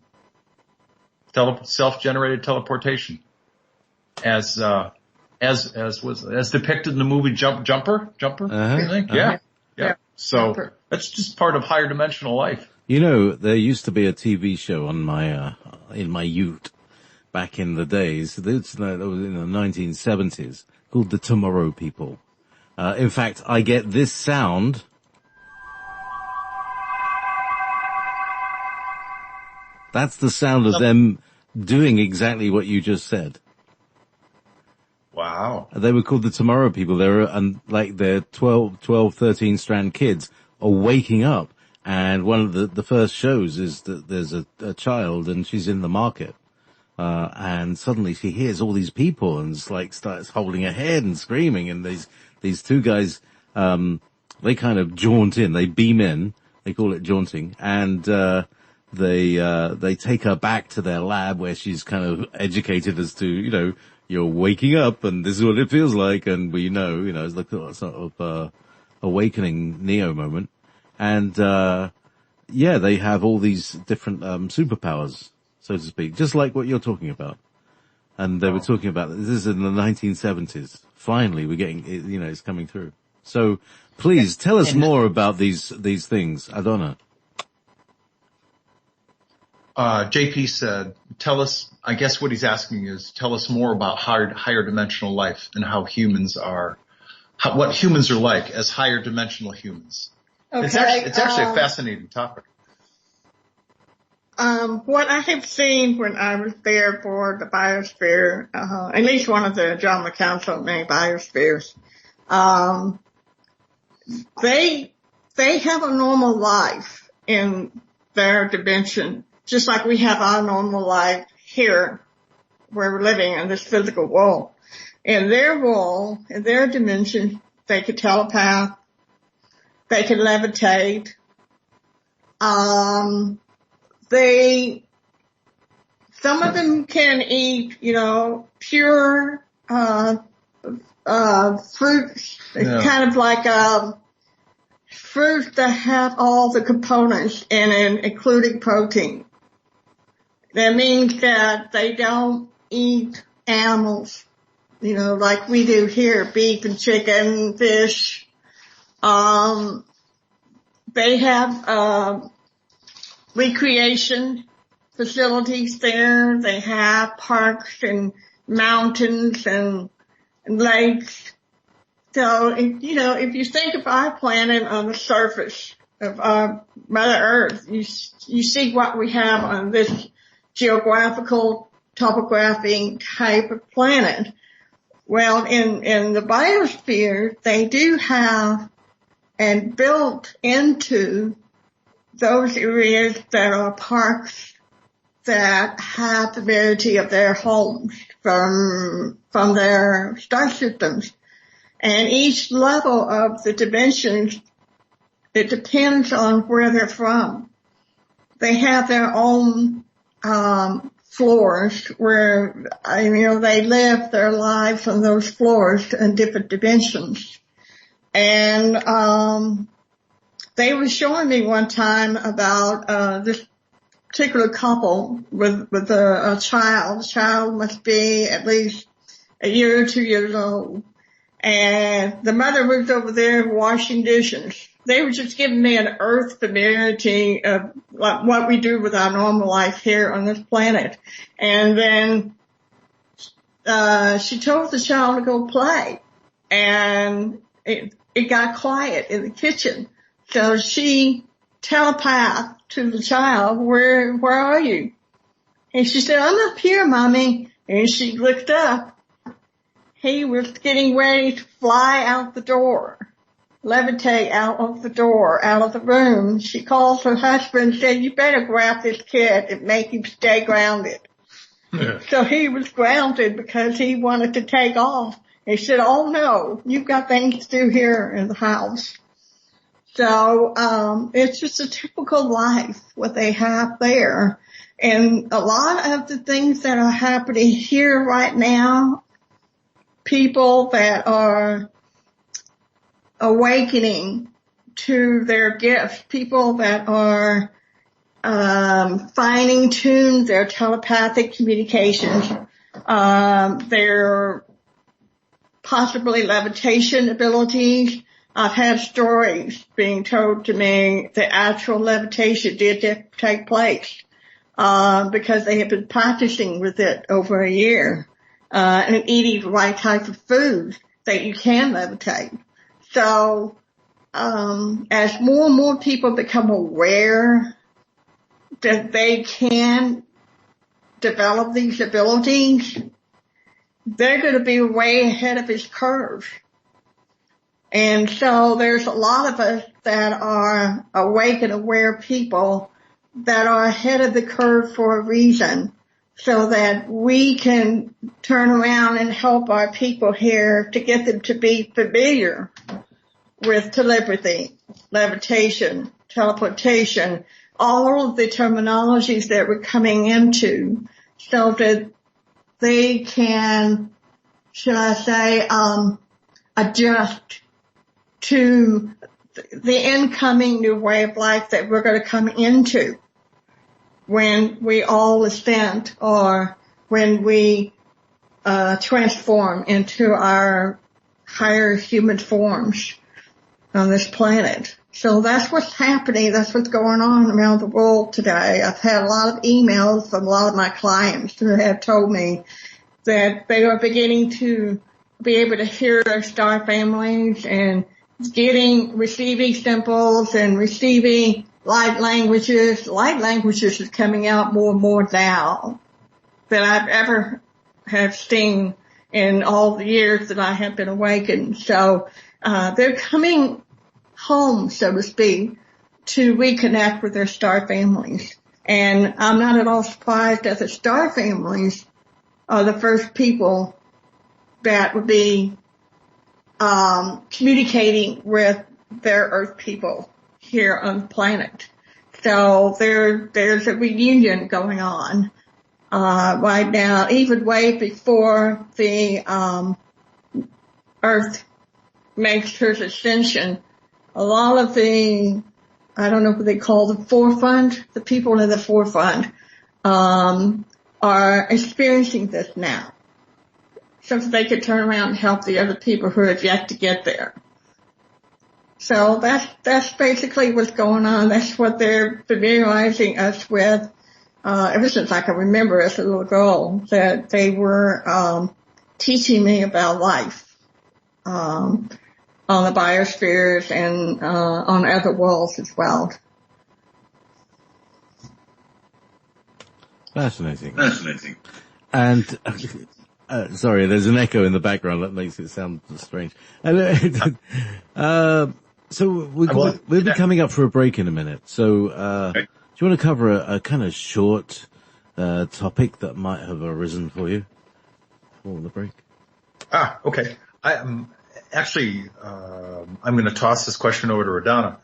Self-generated teleportation, as depicted in the movie Jumper. I think, yeah. So that's just part of higher dimensional life. There used to be a TV show on in my youth back in the days. That was in the 1970s, called The Tomorrow People. In fact, I get this sound. That's the sound of them doing exactly what you just said. Wow. They were called the Tomorrow People. They're 12, 13 strand kids are waking up, and one of the first shows is that there's a child and she's in the market. And suddenly she hears all these people and starts holding her head and screaming, and these two guys, they kind of jaunt in, they beam in, they call it jaunting, and, they take her back to their lab where she's kind of educated as to, you're waking up and this is what it feels like, and it's like a sort of, awakening Neo moment. And, they have all these different, superpowers, so to speak, just like what you're talking about. And they were talking about this is in the 1970s. Finally, we're getting, it's coming through. So please tell us more about these things, Adona. JP said, tell us, I guess what he's asking is, tell us more about higher dimensional life and how humans are, what humans are like as higher dimensional humans. Okay. It's actually a fascinating topic. What I have seen when I was there for the biosphere, at least one of the John McCouncil named biospheres, they have a normal life in their dimension, just like we have our normal life here where we're living in this physical world. In their world, in their dimension, they could telepath, they could levitate, some of them can eat, pure, fruits. It's kind of like fruits that have all the components in it, including protein. That means that they don't eat animals, like we do here, beef and chicken, fish. They have recreation facilities there. They have parks and mountains and lakes. So, if you think of our planet on the surface of our Mother Earth, you see what we have on this geographical, topography type of planet. Well, in the biosphere, they do have and built into those areas that are parks that have the variety of their homes from their star systems. And each level of the dimensions, it depends on where they're from. They have their own floors where, they live their lives on those floors in different dimensions. And they were showing me one time about this particular couple with a child. The child must be at least a year or 2 years old. And the mother was over there washing dishes. They were just giving me an earth familiarity of what we do with our normal life here on this planet. And then she told the child to go play. And it got quiet in the kitchen. So she telepathed to the child, where are you? And she said, I'm up here, Mommy. And she looked up. He was getting ready to fly out the door, levitate out of the door, out of the room. She called her husband and said, you better grab this kid and make him stay grounded. Yeah. So he was grounded because he wanted to take off. And he said, oh no, you've got things to do here in the house. So, it's just a typical life, what they have there. And a lot of the things that are happening here right now, people that are awakening to their gifts, people that are finding tune their telepathic communications, their possibly levitation abilities. I've had stories being told to me that actual levitation did take place because they have been practicing with it over a year. And eating the right type of food that you can levitate. So, as more and more people become aware that they can develop these abilities, they're going to be way ahead of this curve. And so there's a lot of us that are awake and aware people that are ahead of the curve for a reason, so that we can turn around and help our people here to get them to be familiar with telepathy, levitation, teleportation, all of the terminologies that we're coming into, so that they can, should I say, adjust to the incoming new way of life that we're going to come into when we all ascend, or when we transform into our higher human forms on this planet. So that's what's happening. That's what's going on around the world today. I've had a lot of emails from a lot of my clients who have told me that they are beginning to be able to hear their star families and receiving symbols and receiving light languages. Light languages is coming out more and more now than I've ever have seen in all the years that I have been awakened. So, they're coming home, so to speak, to reconnect with their star families. And I'm not at all surprised that the star families are the first people that would be communicating with their Earth people here on the planet. So there's a reunion going on right now, even way before the Earth makes her ascension, a lot of the, I don't know what they call the forefront, the people in the forefront, are experiencing this now. So that they could turn around and help the other people who have yet to get there. So that's basically what's going on. That's what they're familiarizing us with, ever since I can remember as a little girl, that they were, teaching me about life, on the biospheres and, on other worlds as well. Fascinating. And, sorry, there's an echo in the background that makes it sound strange. So we'll be coming up for a break in a minute. So, do you want to cover a kind of short, topic that might have arisen for you before the break? Okay. I'm going to toss this question over to Adona.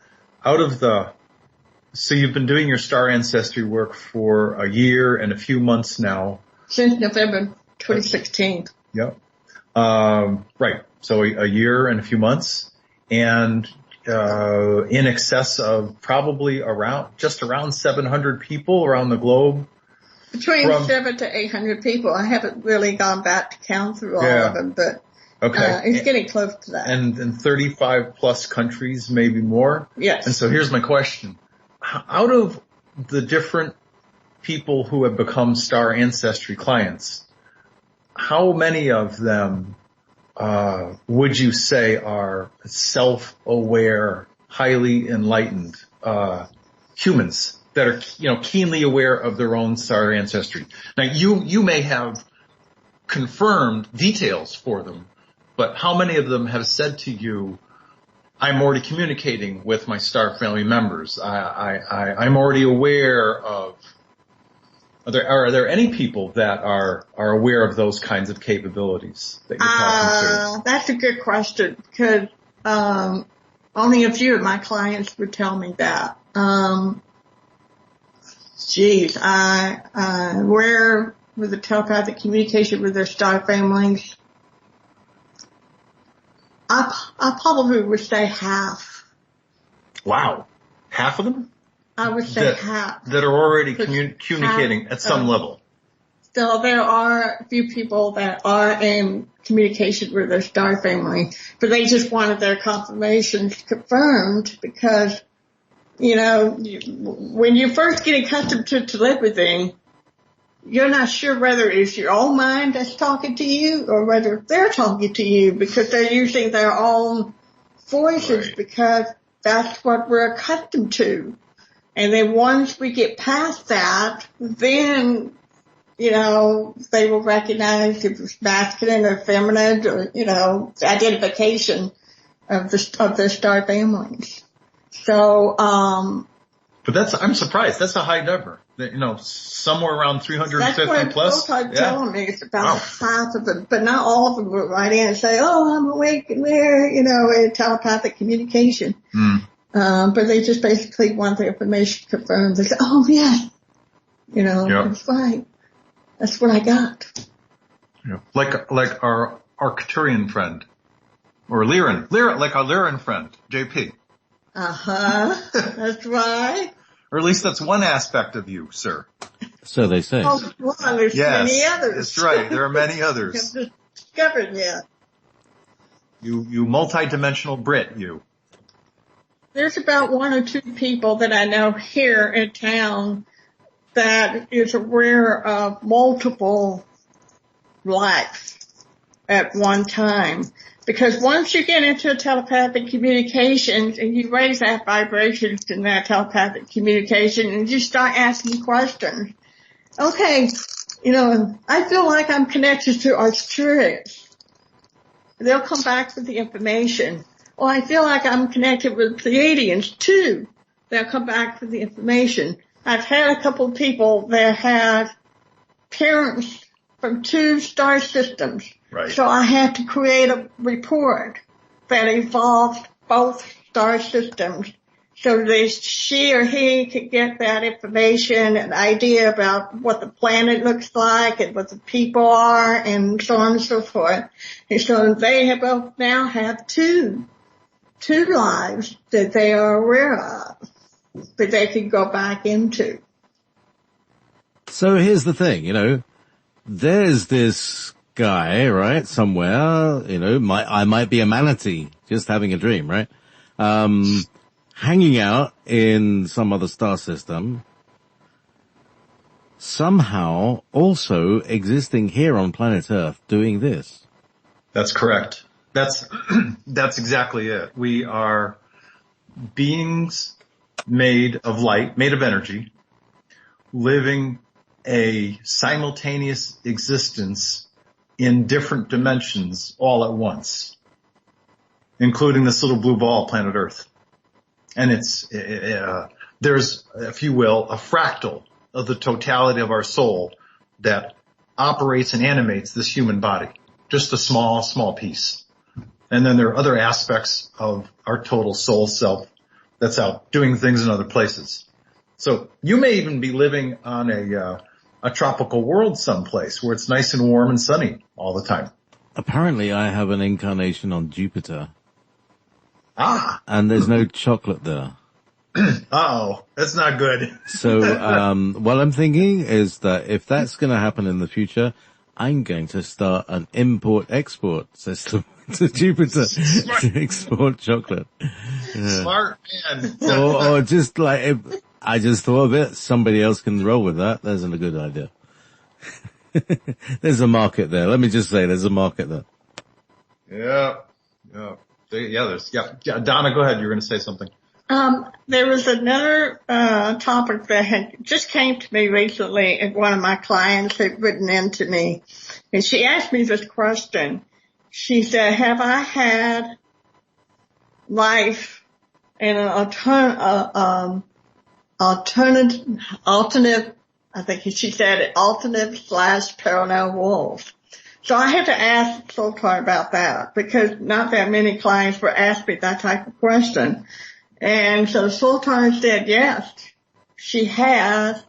So you've been doing your star ancestry work for a year and a few months now. Since November 2016. Yep. Right. So a year and a few months, and in excess of probably just around 700 people around the globe. Between 700 to 800 people. I haven't really gone back to count through all of them, but it's getting close to that. And in 35 plus countries, maybe more. Yes. And so here's my question: out of the different people who have become star ancestry clients, how many of them would you say are self-aware, highly enlightened humans that are, keenly aware of their own star ancestry? Now, you may have confirmed details for them, but how many of them have said to you, I'm already communicating with my star family members. I'm already aware of. Are there any people that are aware of those kinds of capabilities that you're talking to? That's a good question, because only a few of my clients would tell me that. Aware with the telepathic communication with their star families, I probably would say half. Wow. Half of them? I would say half. That are already communicating at some level. So there are a few people that are in communication with their star family, but they just wanted their confirmations confirmed because, when you first get accustomed to telepathy, you're not sure whether it's your own mind that's talking to you or whether they're talking to you, because they're using their own voices, because that's what we're accustomed to. And then once we get past that, then, they will recognize if it's masculine or feminine, or, the identification of their star families. So, but I'm surprised. That's a high number. Somewhere around 350 that's plus. That's what telling me. It's about half of them, but not all of them will write in and say, I'm awake and there, in telepathic communication. But they just basically want the information confirmed. They say, yes, that's right. That's what I got. Yeah. Like our Arcturian friend, or Lyran, like our Lyran friend, JP. That's right. Or at least that's one aspect of you, sir. So they say. There's many others. That's right. There are many others. Haven't discovered yet. You multi-dimensional Brit, you. There's about one or two people that I know here in town that is aware of multiple lives at one time. Because once you get into telepathic communications and you raise that vibration in that telepathic communication and you start asking questions, okay, I feel like I'm connected to our spirits. They'll come back with the information. Well, I feel like I'm connected with Pleiadians too. They'll come back with the information. I've had a couple of people that had parents from 2 star systems. Right. So I had to create a report that involved both star systems so that she or he could get that information, an idea about what the planet looks like and what the people are and so on and so forth. And so they have both now have two lives that they are aware of that they can go back into. So here's the thing, you know, there's this guy, right, somewhere, you know, I might be a manatee, just having a dream, right? Hanging out in some other star system, somehow also existing here on planet Earth doing this. That's correct. That's exactly it. We are beings made of light, made of energy, living a simultaneous existence in different dimensions all at once, including this little blue ball, planet Earth. And there's, if you will, a fractal of the totality of our soul that operates and animates this human body. Just a small, small piece. And then there are other aspects of our total soul self that's out doing things in other places. So you may even be living on a tropical world someplace where it's nice and warm and sunny all the time. Apparently I have an incarnation on Jupiter. Ah. And there's no chocolate there. Uh-oh, that's not good. So, what I'm thinking is that if that's going to happen in the future, I'm going to start an import-export system to Jupiter to export chocolate. Yeah. Smart man. or just like, if I just thought of it, somebody else can roll with that. That's a good idea. There's a market there. Let me just say there's a market there. Yeah. Donna, go ahead. You were going to say something. There was another topic that had just came to me recently, and one of my clients had written into me, and she asked me this question. She said, have I had life in an alternative, I think she said alternative/parallel worlds. So I had to ask Sultan about that because not that many clients were asking me that type of question. And so Sultan said, yes, she has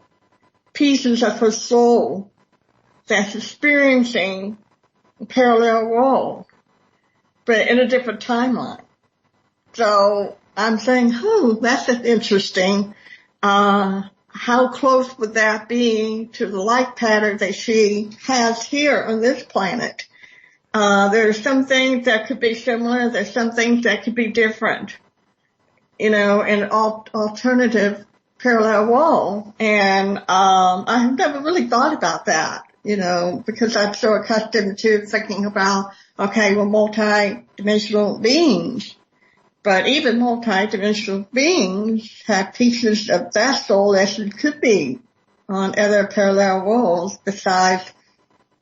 pieces of her soul that's experiencing a parallel world, but in a different timeline. So I'm saying, that's interesting. How close would that be to the life pattern that she has here on this planet? There's some things that could be similar. There's some things that could be different, you know, in alternative parallel wall. And I've never really thought about that, you know, because I'm so accustomed to thinking about, okay, we're multi-dimensional beings. But even multi-dimensional beings have pieces of that soul that could be on other parallel worlds besides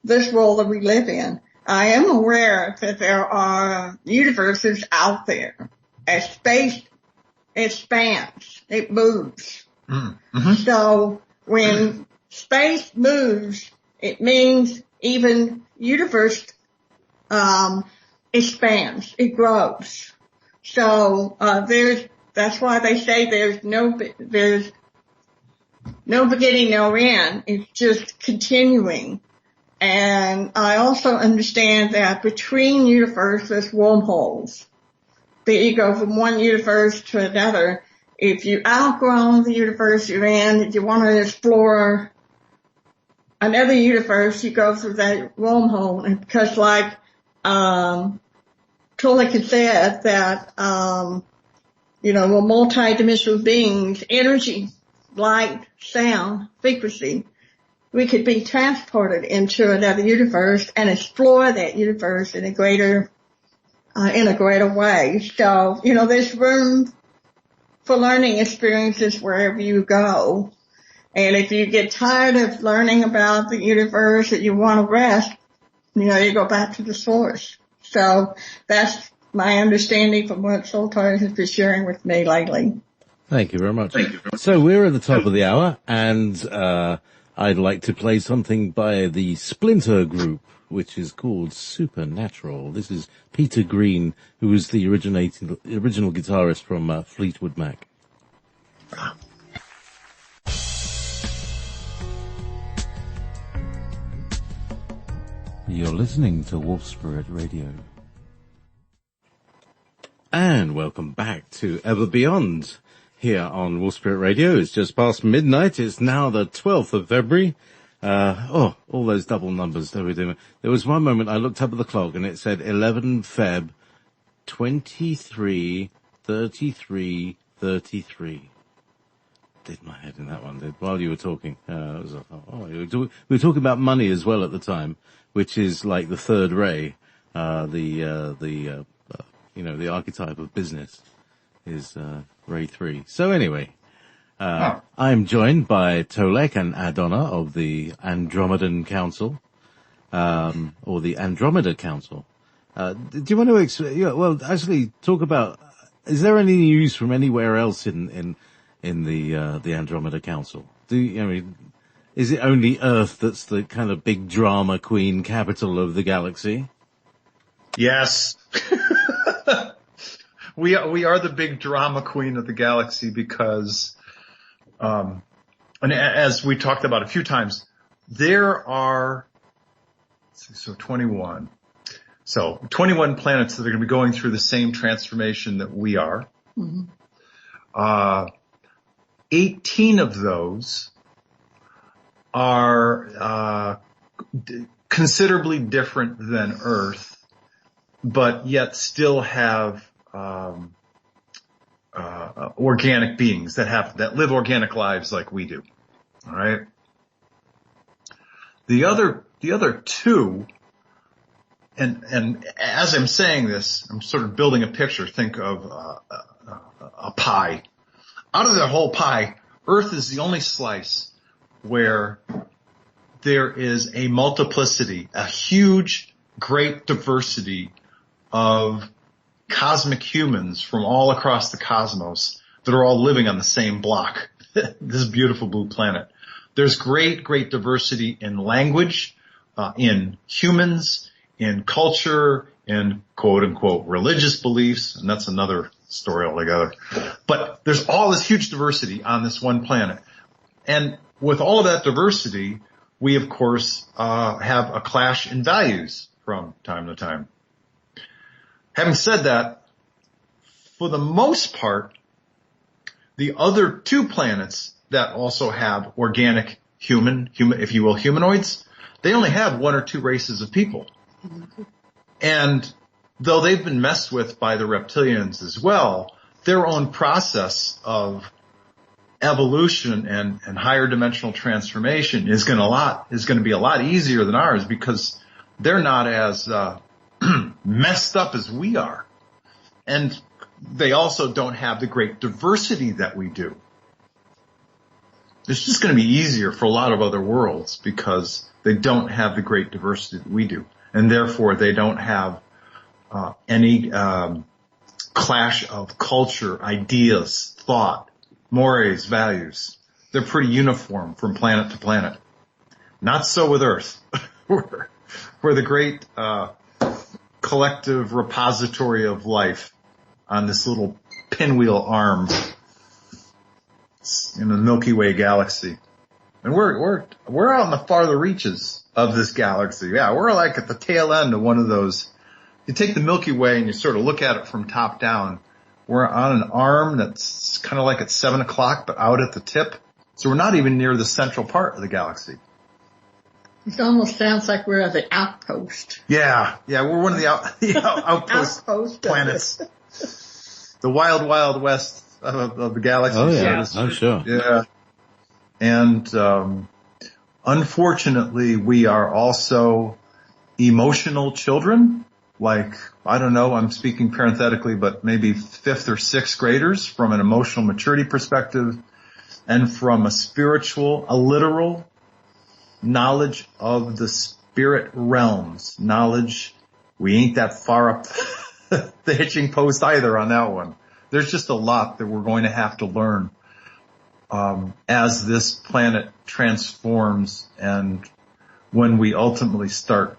this world that we live in. I am aware that there are universes out there. As space expands, it moves. Mm-hmm. So when space moves, it means even universe expands, it grows. So that's why they say there's no beginning, no end. It's just continuing. And I also understand that between universes, there's wormholes. That you go from one universe to another. If you outgrow the universe you're in, if you want to explore another universe, you go through that wormhole. And because like, Tolec had said that, you know, we're multi-dimensional beings, energy, light, sound, frequency. We could be transported into another universe and explore that universe in a greater way. So, you know, there's room for learning experiences wherever you go. And if you get tired of learning about the universe and you want to rest, you know, you go back to the source. So that's my understanding from what Sultan has been sharing with me lately. Thank you very much. So we're at the top of the hour, and I'd like to play something by the Splinter Group, which is called Supernatural. This is Peter Green, who was the original guitarist from Fleetwood Mac. You're listening to Wolf Spirit Radio. And welcome back to Ever Beyond here on Wolf Spirit Radio. It's just past midnight. It's now the 12th of February. All those double numbers that we're doing. There was one moment I looked up at the clock and it said 11 Feb 23 33 33. Did my head in that one while you were talking. We were talking about money as well at the time, which is like the third ray, the archetype of business is ray 3. So anyway, I'm joined by Tolec and Adona of the Andromedan Council, or the Andromeda Council. Do you want to actually talk about? Is there any news from anywhere else in the Andromeda Council? Is it only Earth that's the kind of big drama queen capital of the galaxy? Yes. We are the big drama queen of the galaxy because, and as we talked about a few times, there are, 21 planets that are going to be going through the same transformation that we are. Mm-hmm. 18 of those are considerably different than Earth, but yet still have organic beings that live organic lives like we do. All right. The other two, and as I'm saying this, I'm sort of building a picture. Think of a pie. Out of the whole pie, Earth is the only slice where there is a multiplicity, a huge, great diversity of cosmic humans from all across the cosmos that are all living on the same block, this beautiful blue planet. There's great diversity in language, in humans, in culture, in quote-unquote religious beliefs, and that's another story altogether. But there's all this huge diversity on this one planet. And with all of that diversity, we, of course, have a clash in values from time to time. Having said that, for the most part, the other two planets that also have organic human, if you will, humanoids, they only have one or two races of people. And though they've been messed with by the reptilians as well, their own process of evolution and higher dimensional transformation is going to be a lot easier than ours because they're not as messed up as we are. And they also don't have the great diversity that we do. It's just going to be easier for a lot of other worlds because they don't have the great diversity that we do. And therefore they don't have any clash of culture, ideas, thought, mores, values. They're pretty uniform from planet to planet. Not so with Earth. We're the great collective repository of life on this little pinwheel arm in the Milky Way galaxy. And we're out in the farther reaches of this galaxy. Yeah, we're like at the tail end of one of those. You take the Milky Way and you sort of look at it from top down. We're on an arm that's kind of like at 7 o'clock, but out at the tip. So we're not even near the central part of the galaxy. It almost sounds like we're at the outpost. Yeah, we're one of the outpost planets. The wild, wild west of the galaxy. Oh yeah, I'm sure. Yeah. And, unfortunately, we are also emotional children. Like, I don't know, I'm speaking parenthetically, but maybe 5th or 6th graders from an emotional maturity perspective and from a literal knowledge of the spirit realms. Knowledge, we ain't that far up the hitching post either on that one. There's just a lot that we're going to have to learn as this planet transforms and when we ultimately start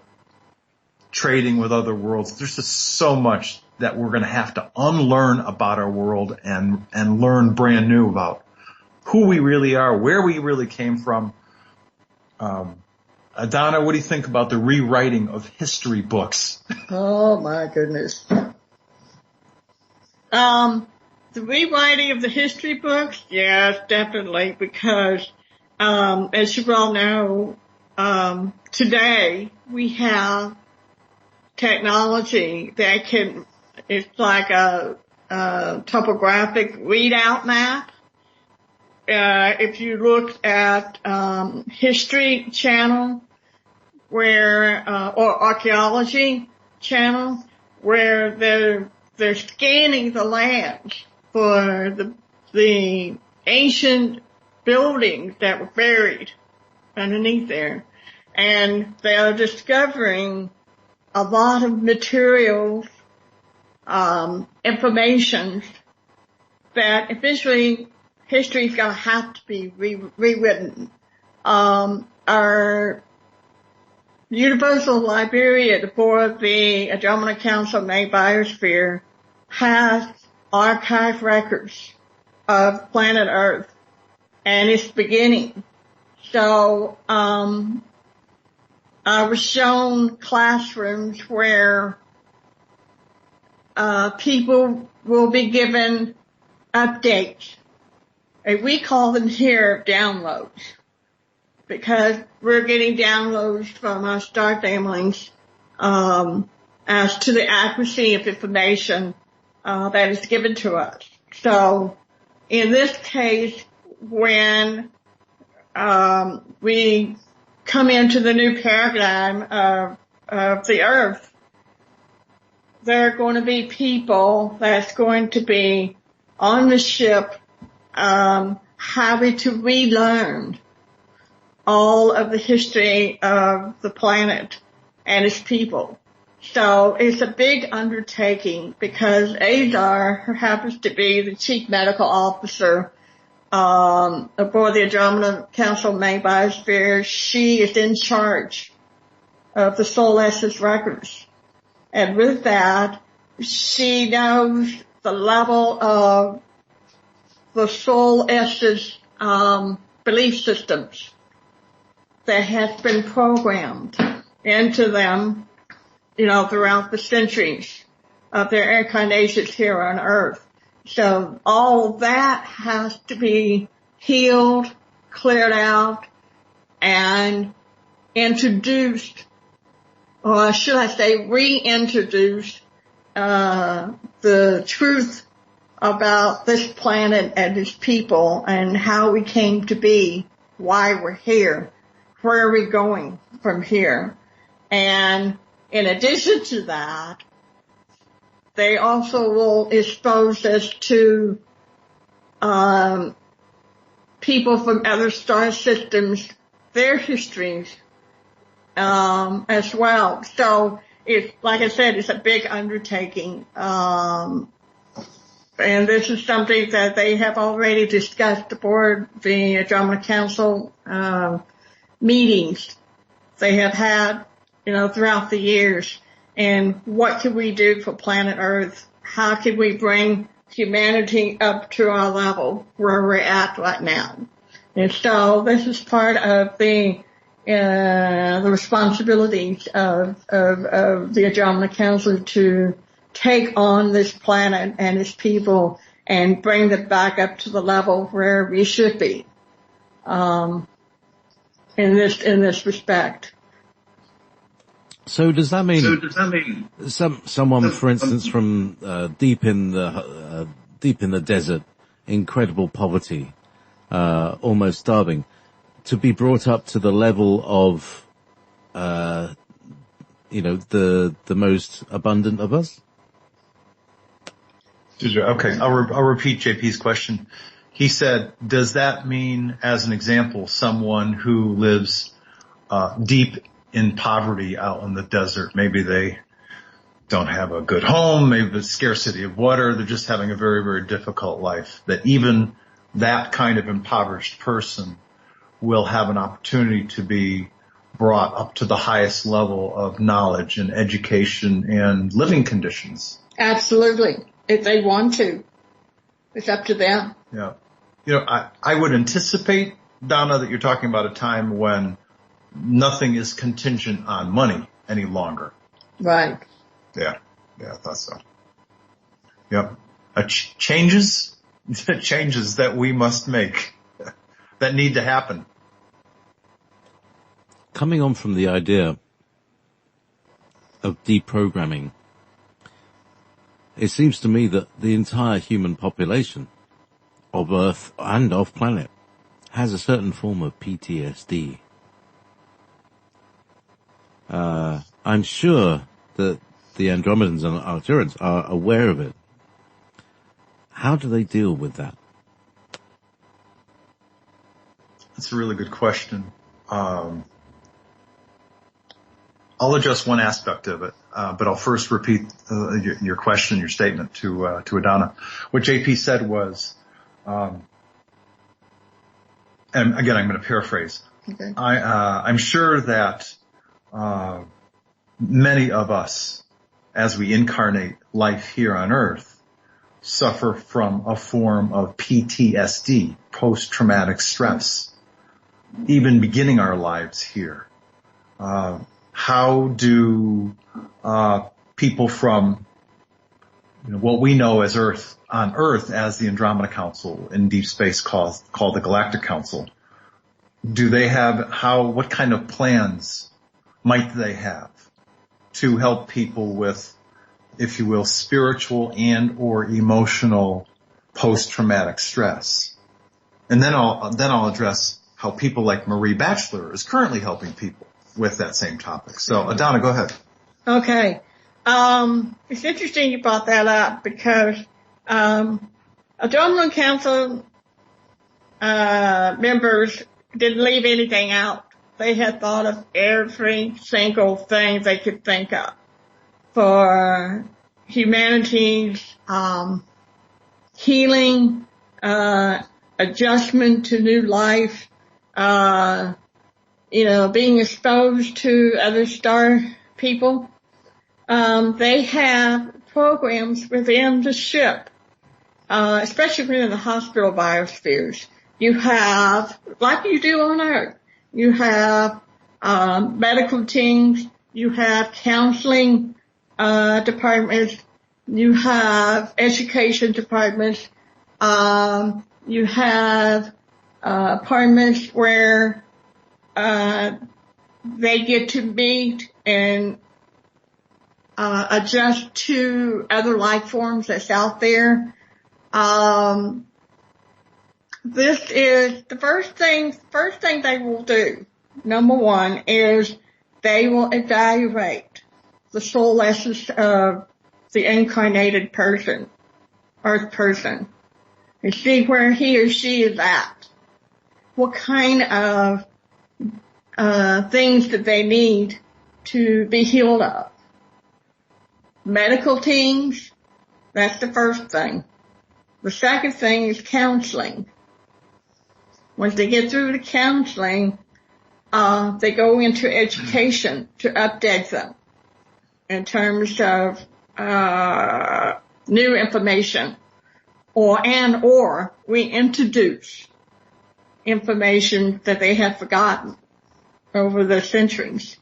trading with other worlds. There's just so much that we're going to have to unlearn about our world and learn brand new about who we really are, where we really came from. Adona, what do you think about the rewriting of history books? Oh my goodness. The rewriting of the history books, yes, definitely, because, as you all know, today we have technology that it's like a topographic readout map. If you look at, History Channel, or Archaeology Channel, where they're scanning the land for the ancient buildings that were buried underneath there. And they're discovering a lot of materials, information that eventually history's gonna have to be rewritten. Our Universal Librarian for the Adona Council Main Biosphere has archive records of planet Earth and its beginning. So, I was shown classrooms where, people will be given updates. And we call them here downloads, because we're getting downloads from our star families, as to the accuracy of information, that is given to us. So, in this case, when, we come into the new paradigm of the Earth, there are going to be people that's going to be on the ship, having to relearn all of the history of the planet and its people. So it's a big undertaking, because Azar, who happens to be the chief medical officer aboard the Adona Council Main Biosphere, she is in charge of the soul essence records. And with that, she knows the level of the soul essence belief systems that has been programmed into them, throughout the centuries of their incarnations here on Earth. So all that has to be healed, cleared out, and introduced, or should I say reintroduced, the truth about this planet and its people and how we came to be, why we're here, where are we going from here. And in addition to that, they also will expose us to people from other star systems, their histories as well. So it's, like I said, it's a big undertaking. And this is something that they have already discussed aboard the Adona Council meetings they have had, throughout the years. And what can we do for planet Earth? How can we bring humanity up to our level where we're at right now? And so this is part of the responsibilities of the Adona Council to take on this planet and its people and bring them back up to the level where we should be, in this respect. So does that mean someone, for instance, from deep in the desert, incredible poverty, almost starving, to be brought up to the level of the most abundant of us? Okay, I'll repeat JP's question. He said, does that mean, as an example, someone who lives deep in poverty out in the desert, maybe they don't have a good home, maybe the scarcity of water, they're just having a very, very difficult life, that even that kind of impoverished person will have an opportunity to be brought up to the highest level of knowledge and education and living conditions? Absolutely. If they want to. It's up to them. Yeah. I would anticipate, Donna, that you're talking about a time when nothing is contingent on money any longer. Right. Yeah, I thought so. Yep. Changes that we must make, that need to happen. Coming on from the idea of deprogramming, it seems to me that the entire human population of Earth and of planet has a certain form of PTSD. I'm sure that the Andromedans and Arcturians are aware of it. How do they deal with that? That's a really good question. I'll address one aspect of it, but I'll first repeat your question, your statement to Adona. What JP said was, and again, I'm going to paraphrase. Okay. I'm sure that many of us, as we incarnate life here on Earth, suffer from a form of PTSD, post-traumatic stress, even beginning our lives here. How do people from what we know as on Earth as the Andromeda Council in deep space called the Galactic Council, do they have what kind of plans might they have to help people with, if you will, spiritual and or emotional post-traumatic stress? And then I'll address how people like Marie Batchelor is currently helping people with that same topic. So, Adona, go ahead. Okay. It's interesting you brought that up because Adona Council members didn't leave anything out. They had thought of every single thing they could think of for humanity's healing, adjustment to new life, being exposed to other star people. They have programs within the ship, especially within the hospital biospheres. You have, like you do on Earth, you have medical teams, you have counseling departments, you have education departments, you have apartments where they get to meet and adjust to other life forms that's out there. This is the first thing they will do. Number one is they will evaluate the soul essence of the incarnated person, Earth person, and see where he or she is at. What kind of things that they need to be healed of. Medical teams, that's the first thing. The second thing is counseling. Once they get through the counseling, they go into education to update them in terms of new information, or we introduce information that they have forgotten over the centuries.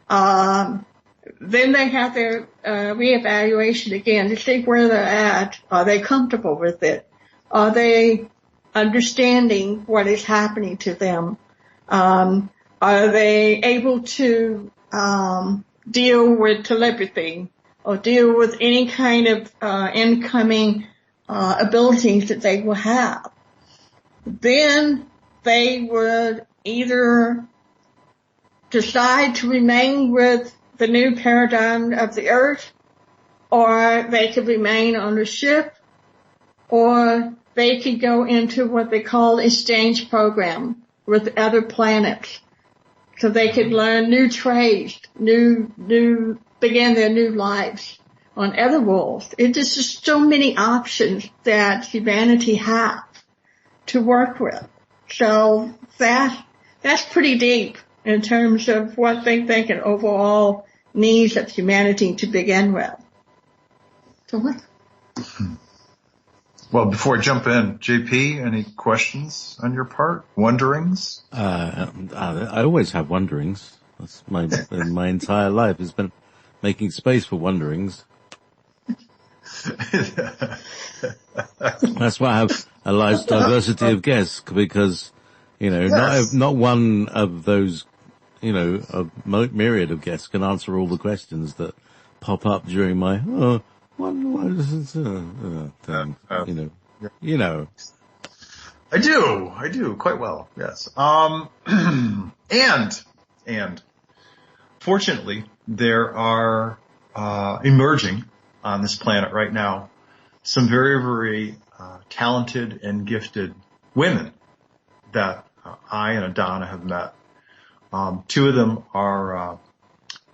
Then they have their reevaluation again to see where they're at. Are they comfortable with it? Are they understanding what is happening to them? Are they able to deal with telepathy or deal with any kind of incoming abilities that they will have? Then they would either decide to remain with the new paradigm of the Earth, or they could remain on the ship, or they could go into what they call exchange program with other planets. So they could learn new trades, begin their new lives on other worlds. It's just so many options that humanity has to work with. So that's pretty deep in terms of what they think an overall needs of humanity to begin with. So what? Well, before I jump in, JP, any questions on your part? Wonderings? I always have wonderings. That's my entire life has been making space for wonderings. That's why I have a large diversity of guests, because, Yes. not one of those, a myriad of guests can answer all the questions that pop up during my, what is this, thing, I do quite well. Yes. And fortunately, there are, emerging on this planet right now some very, very, talented and gifted women that I and Adona have met. Two of them are,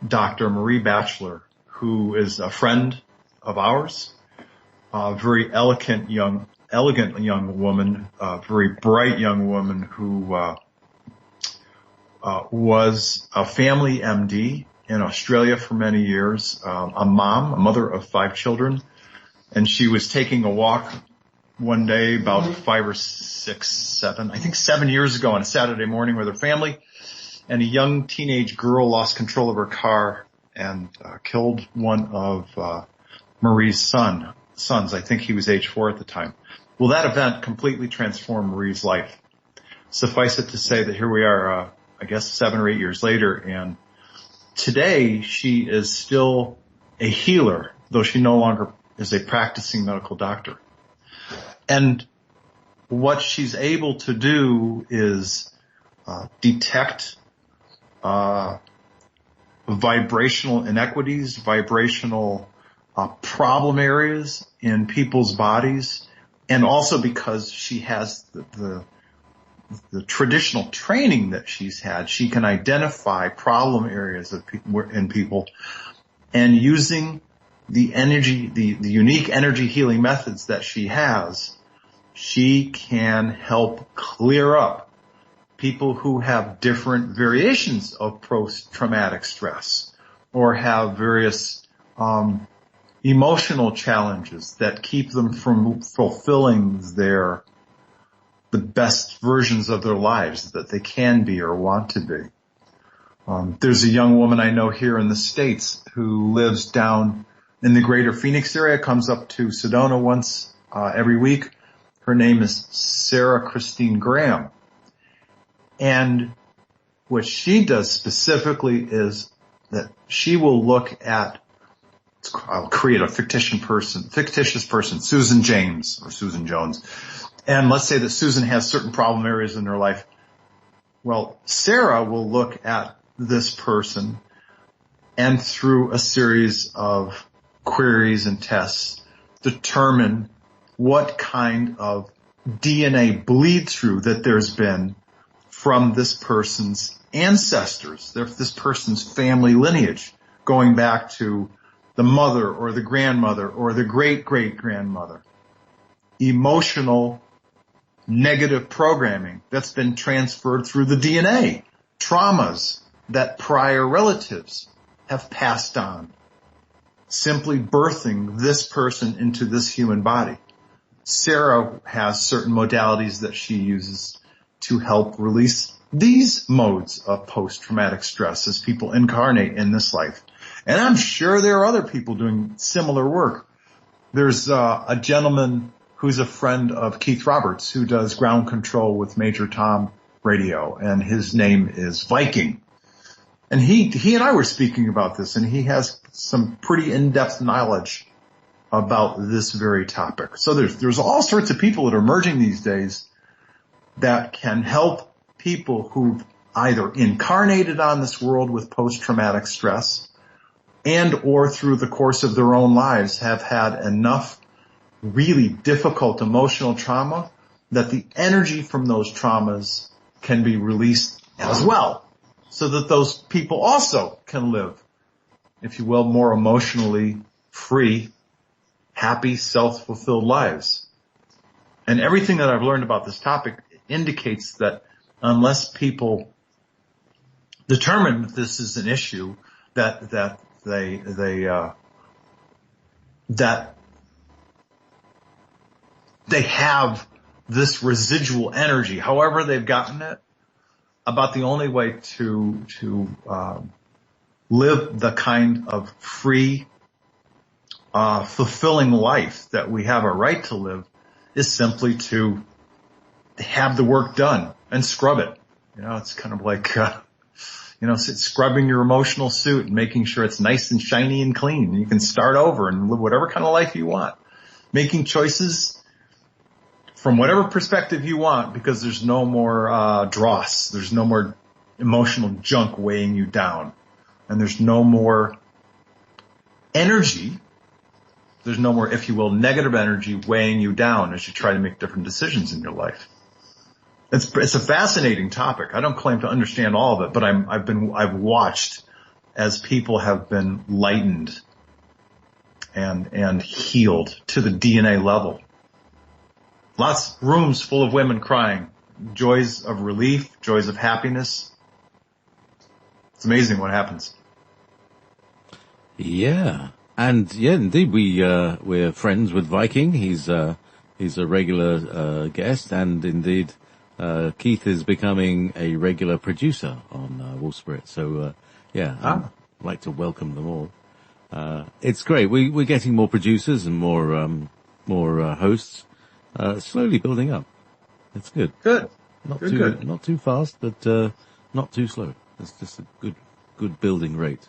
Dr. Marie Batchelor, who is a friend of ours, a very elegant young woman, a very bright young woman who was a family MD in Australia for many years, a mother of 5 children, and she was taking a walk one day about 5 or 6, 7, I think 7 years ago on a Saturday morning with her family, and a young teenage girl lost control of her car and killed one of Marie's sons. I think he was age 4 at the time. Well, that event completely transformed Marie's life. Suffice it to say that here we are, I guess 7 or 8 years later, and today she is still a healer, though she no longer is a practicing medical doctor. And what she's able to do is detect vibrational inequities, vibrational problem areas in people's bodies, and also because she has the traditional training that she's had, she can identify problem areas in people, and using the unique energy healing methods that she has, she can help clear up people who have different variations of post-traumatic stress or have various emotional challenges that keep them from fulfilling the best versions of their lives that they can be or want to be. There's a young woman I know here in the States who lives down in the greater Phoenix area, comes up to Sedona once every week. Her name is Sarah Christine Graham. And what she does specifically is that she will look at, I'll create a fictitious person, Susan James or Susan Jones. And let's say that Susan has certain problem areas in her life. Well, Sarah will look at this person and through a series of queries and tests determine what kind of DNA bleed through that there's been from this person's ancestors, this person's family lineage, going back to the mother or the grandmother or the great-great-grandmother. Emotional negative programming that's been transferred through the DNA, traumas that prior relatives have passed on, simply birthing this person into this human body. Sarah has certain modalities that she uses to help release these modes of post-traumatic stress as people incarnate in this life. And I'm sure there are other people doing similar work. There's a gentleman who's a friend of Keith Roberts who does ground control with Major Tom Radio, and his name is Viking. And he and I were speaking about this, and he has some pretty in-depth knowledge about this very topic. So there's all sorts of people that are emerging these days that can help people who've either incarnated on this world with post-traumatic stress and or through the course of their own lives have had enough really difficult emotional trauma that the energy from those traumas can be released as well, so that those people also can live, if you will, more emotionally free, happy, self-fulfilled lives. And everything that I've learned about this topic indicates that unless people determine that this is an issue, that they have this residual energy, however they've gotten it, about the only way to live the kind of free, fulfilling life that we have a right to live is simply to have the work done and scrub it. It's kind of like, scrubbing your emotional suit and making sure it's nice and shiny and clean. You can start over and live whatever kind of life you want. Making choices from whatever perspective you want, because there's no more dross. There's no more emotional junk weighing you down. And there's no more energy. There's no more, if you will, negative energy weighing you down as you try to make different decisions in your life. It's a fascinating topic. I don't claim to understand all of it, but I've watched as people have been lightened and healed to the DNA level. Lots rooms full of women crying, joys of relief, joys of happiness. It's amazing what happens. Yeah. And yeah, indeed, we're friends with Viking. He's a regular, guest, and indeed, Keith is becoming a regular producer on, Wolf Spirit. So, I'd like to welcome them all. It's great. We're getting more producers and more good. Slowly building up. It's good. Good. Not too fast, but, not too slow. It's just a good building rate.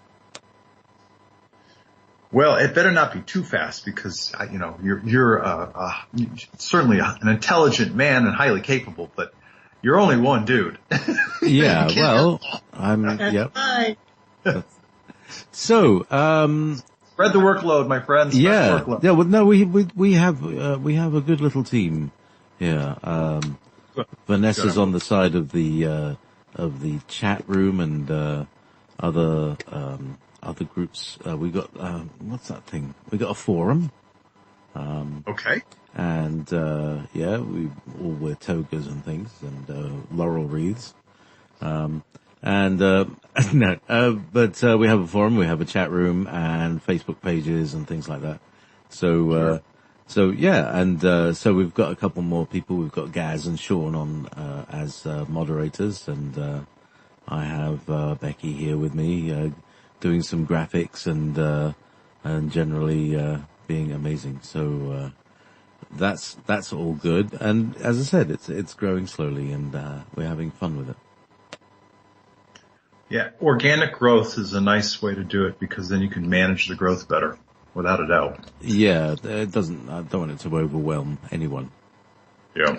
Well, it better not be too fast, because, you're certainly an intelligent man and highly capable, but you're only one dude. Yeah, well, yep. Hi. So, spread the workload, my friends. Yeah. Yeah, well, no, we have a good little team here. Vanessa's on the side of the chat room and, other groups. We got, what's that thing? We got a forum. Okay. And, we all wear togas and things and, laurel wreaths. But we have a forum, we have a chat room and Facebook pages and things like that. So, sure. So we've got a couple more people. We've got Gaz and Sean on, as, moderators, and, I have, Becky here with me, doing some graphics and generally, being amazing. So, that's all good. And as I said, it's growing slowly and, we're having fun with it. Yeah, organic growth is a nice way to do it, because then you can manage the growth better, without a doubt. Yeah, I don't want it to overwhelm anyone. Yeah.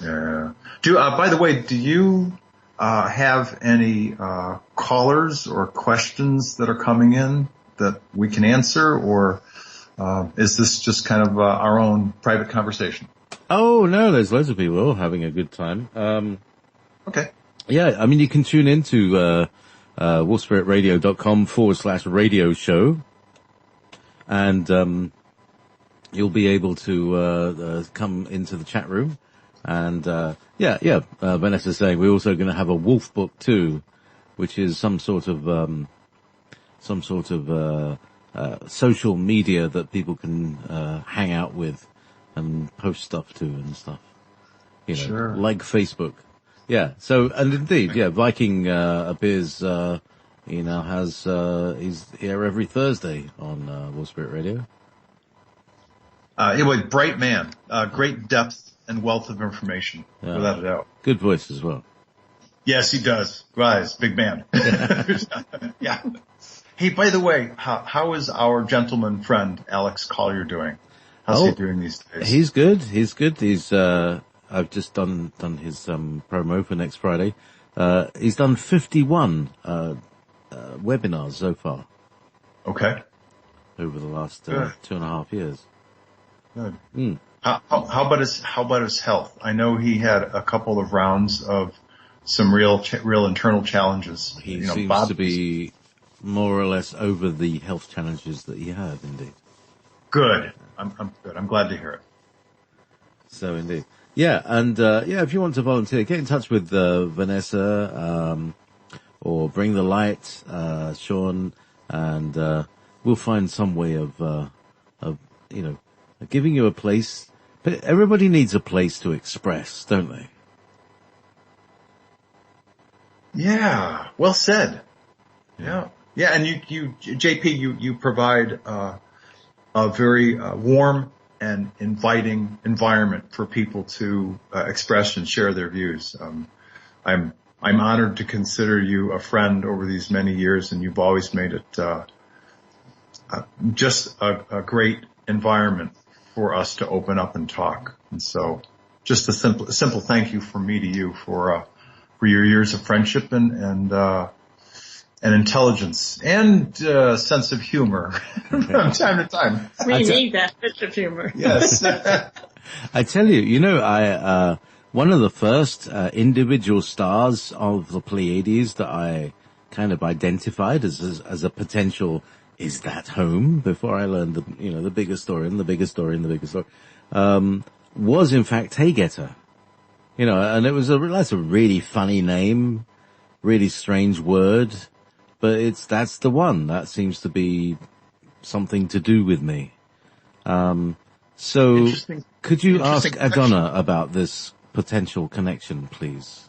Yeah. By the way, do you have any callers or questions that are coming in that we can answer, or is this just kind of our own private conversation? Oh no, there's loads of people having a good time. Okay. Yeah, I mean, you can tune into wolfspiritradio.com/radio show, and you'll be able to come into the chat room. And Vanessa's saying we're also going to have a wolf book too, which is some sort of social media that people can hang out with and post stuff to and stuff. Sure. Like Facebook. Yeah. So, and indeed, yeah, Viking appears, he's here every Thursday on Wolf Spirit Radio. Anyway, bright man, great depth and wealth of information, without a doubt. Good voice as well. Yes, he does. Rise, big man. Yeah. Hey, by the way, how is our gentleman friend Alex Collier doing? How's he doing these days? He's good. He's I've just done his promo for next Friday. He's done 51 webinars so far. Okay. Over the last 2.5 years. Good. Mm. How about his health? I know he had a couple of rounds of some real internal challenges. He seems to be more or less over the health challenges that he had, indeed. Good. I'm good. I'm glad to hear it. So indeed. Yeah, and if you want to volunteer, get in touch with Vanessa, or Bring the Light, Sean, and we'll find some way of giving you a place But everybody needs a place to express, don't they? Yeah, well said. Yeah. Yeah, and you JP, you provide a very warm and inviting environment for people to express and share their views. I'm honored to consider you a friend over these many years, and you've always made it just a great environment for us to open up and talk. And so, just a simple thank you from me to you for your years of friendship and intelligence and sense of humor from time to time. We need that sense of humor. Yes. I tell you, one of the first individual stars of the Pleiades that I kind of identified as a potential is that home before I learned the bigger story and the bigger story and the bigger story, was in fact Tegeta. And that's a really funny name, really strange word, but that's the one that seems to be something to do with me. So could you ask Adona about this potential connection, please?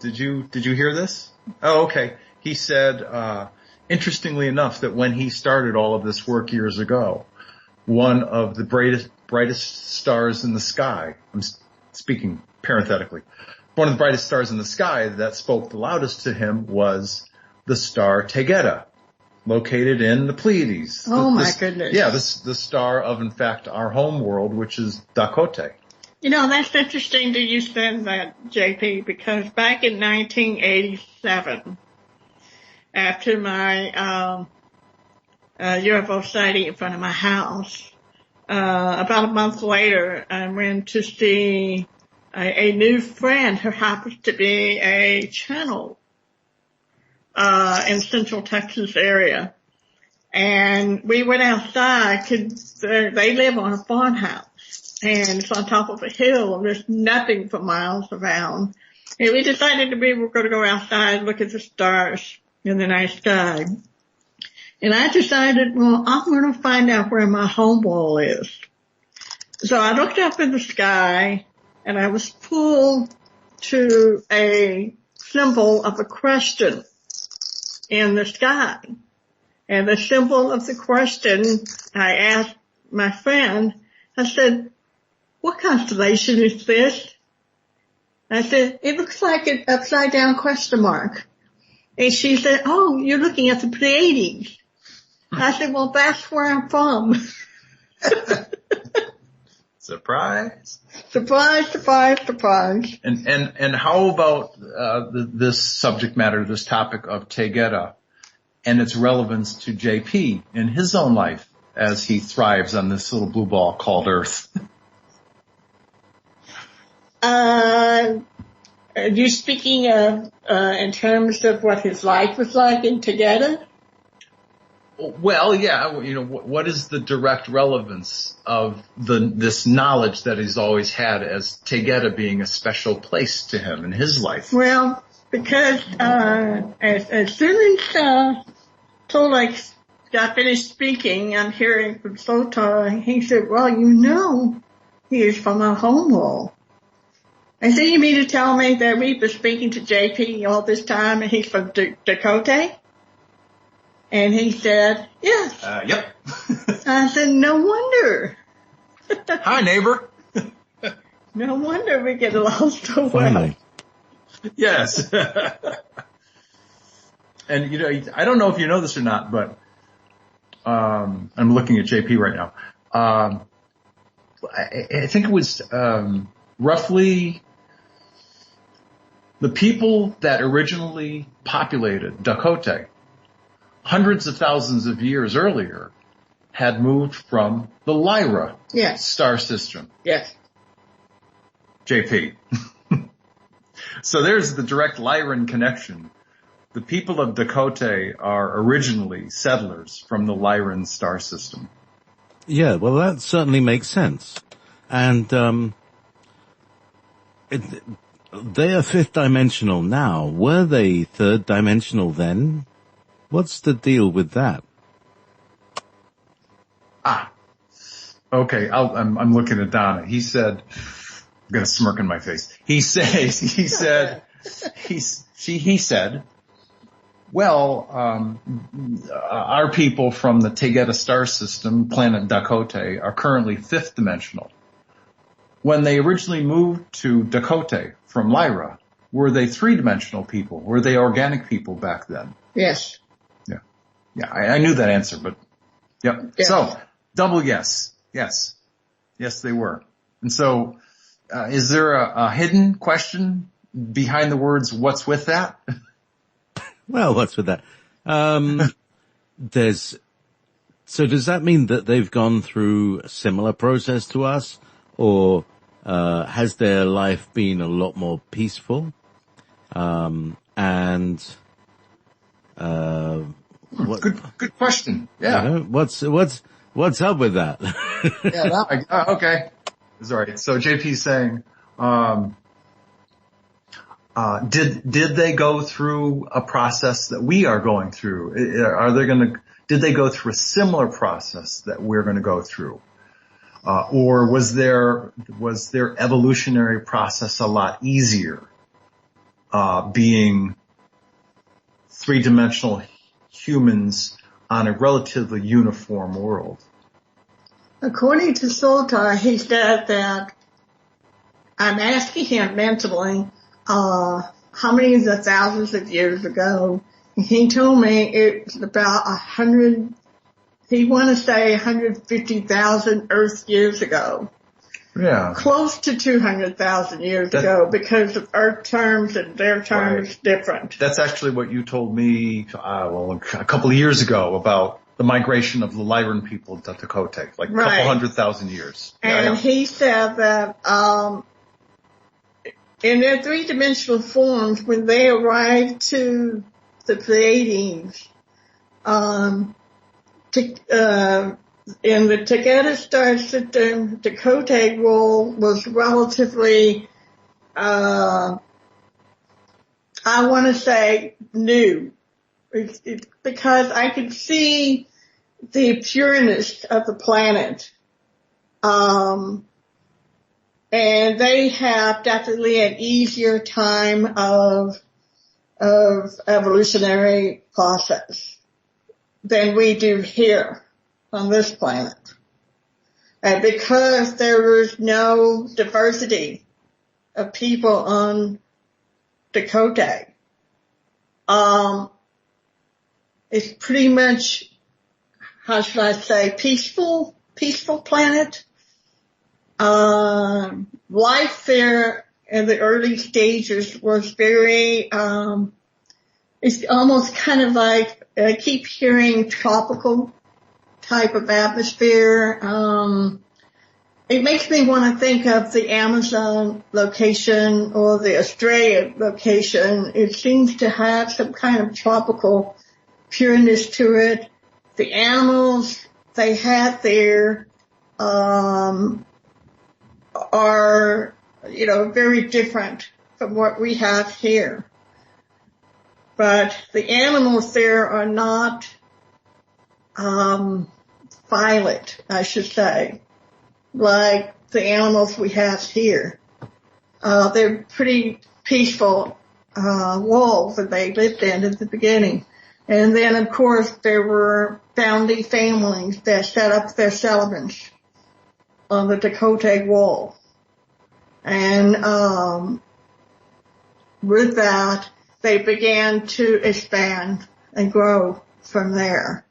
Did you hear this? Oh, okay. He said, interestingly enough, that when he started all of this work years ago, one of the brightest stars in the sky, I'm speaking parenthetically, one of the brightest stars in the sky that spoke the loudest to him was the star Tegeta, located in the Pleiades. Oh, my goodness. Yeah, the star of, in fact, our home world, which is Dakota. That's interesting that you said that, JP, because back in 1987, after my UFO sighting in front of my house, about a month later, I went to see a new friend who happens to be a channel in Central Texas area. And we went outside. They live on a farmhouse, and it's on top of a hill, and there's nothing for miles around. And we decided we were going to go outside and look at the stars in the night sky. And I decided, well, I'm going to find out where my home wall is. So I looked up in the sky, and I was pulled to a symbol of a question in the sky. And the symbol of the question, I asked my friend, I said, what constellation is this? I said, it looks like an upside down question mark. And she said, oh, you're looking at the Pleiades. I said, well, that's where I'm from. Surprise. Surprise, surprise, surprise. And how about this subject matter, this topic of Tegeta and its relevance to JP in his own life as he thrives on this little blue ball called Earth? Are you speaking of in terms of what his life was like in Tegeta? Well, yeah, what is the direct relevance of this knowledge that he's always had as Tegeta being a special place to him in his life? Well, because as soon as Tolec got finished speaking, I'm hearing from Sotar, he said, well, he is from our home wall. I said, you mean to tell me that we've been speaking to JP all this time and he's from Dakota? And he said, yes. Yep. I said, no wonder. Hi, neighbor. No wonder we get along so well. Finally. Yes. And, I don't know if you know this or not, but I'm looking at JP right now. I think it was roughly the people that originally populated Dakota hundreds of thousands of years earlier had moved from the Lyra star system. Yes. JP. So there's the direct Lyran connection. The people of Dakota are originally settlers from the Lyran star system. Yeah, well, that certainly makes sense. And they are fifth dimensional now. Were they third dimensional then? What's the deal with that? Okay, I'm looking at Donna. He said, I'm gonna smirk in my face. He said, well, our people from the Tegeta star system, planet Dakota, are currently fifth dimensional. When they originally moved to Dakota from Lyra, were they three-dimensional people? Were they organic people back then? Yes. Yeah, I knew that answer, but yep. Yes. So, double yes. Yes, they were. And so, is there a hidden question behind the words, what's with that? Well, what's with that? So does that mean that they've gone through a similar process to us, or has their life been a lot more peaceful? Good question. Yeah. You know, what's up with that? Yeah. Okay. Sorry. So JP's saying, did they go through a process that we are going through? Did they go through a similar process that we're going to go through? Or was their evolutionary process a lot easier, being three-dimensional humans on a relatively uniform world? According to Sultar, he said that I'm asking him mentally, how many of the thousands of years ago, and he told me it's about 100, he want to say 150,000 Earth years ago. Yeah. Close to 200,000 years ago, because of Earth terms and their terms different. That's actually what you told me, a couple of years ago about the migration of the Lyran people to Dakota, like a couple 100,000 years. And he said that, in their three-dimensional forms, when they arrived to the Pleiades, in the Tegeta star system, Dakota role was relatively, I want to say new. Because I could see the pureness of the planet. And they have definitely an easier time of evolutionary process than we do here on this planet. And because there is no diversity of people on Dakota, it's pretty much, how should I say, peaceful planet. Life there in the early stages was very, it's almost kind of like, I keep hearing tropical type of atmosphere. It makes me want to think of the Amazon location or the Australia location. It seems to have some kind of tropical pureness to it. The animals they had there, are, very different from what we have here. But the animals there are not, violent, I should say, like the animals we have here. They're pretty peaceful, wolves that they lived in at the beginning. And then, of course, there were founding families that set up their settlements on the Dakota wall. And with that, they began to expand and grow from there,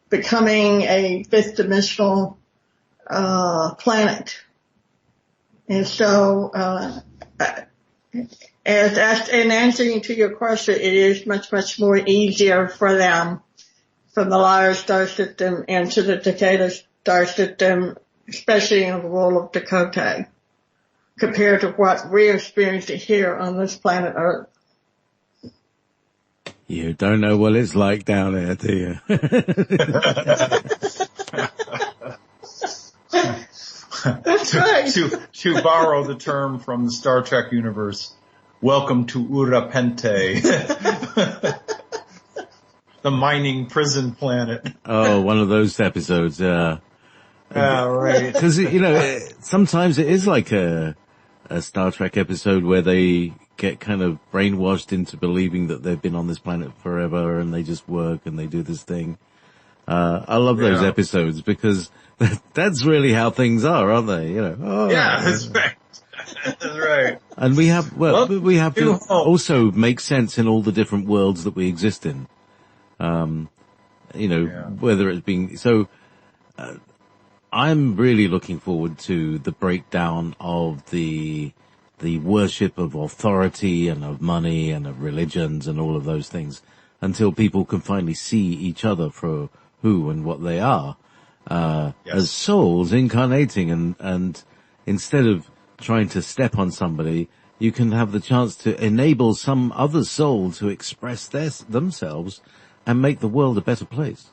becoming a fifth-dimensional planet. And so, in answering to your question, it is much, much more easier for them from the Lyra star system into the Dakota star system, especially in the world of Dakota, compared to what we're experiencing here on this planet Earth. You don't know what it's like down there, do you? That's right. To borrow the term from the Star Trek universe, welcome to Urapente, the mining prison planet. Oh, one of those episodes, Right. Because, sometimes it is like a Star Trek episode where they get kind of brainwashed into believing that they've been on this planet forever and they just work and they do this thing. I love those episodes because that's really how things are, aren't they? That's right. That's right. And we have to also make sense in all the different worlds that we exist in. Whether it's being, I'm really looking forward to the breakdown of the worship of authority and of money and of religions and all of those things until people can finally see each other for who and what they are, as souls incarnating and instead of trying to step on somebody, you can have the chance to enable some other soul to express themselves and make the world a better place.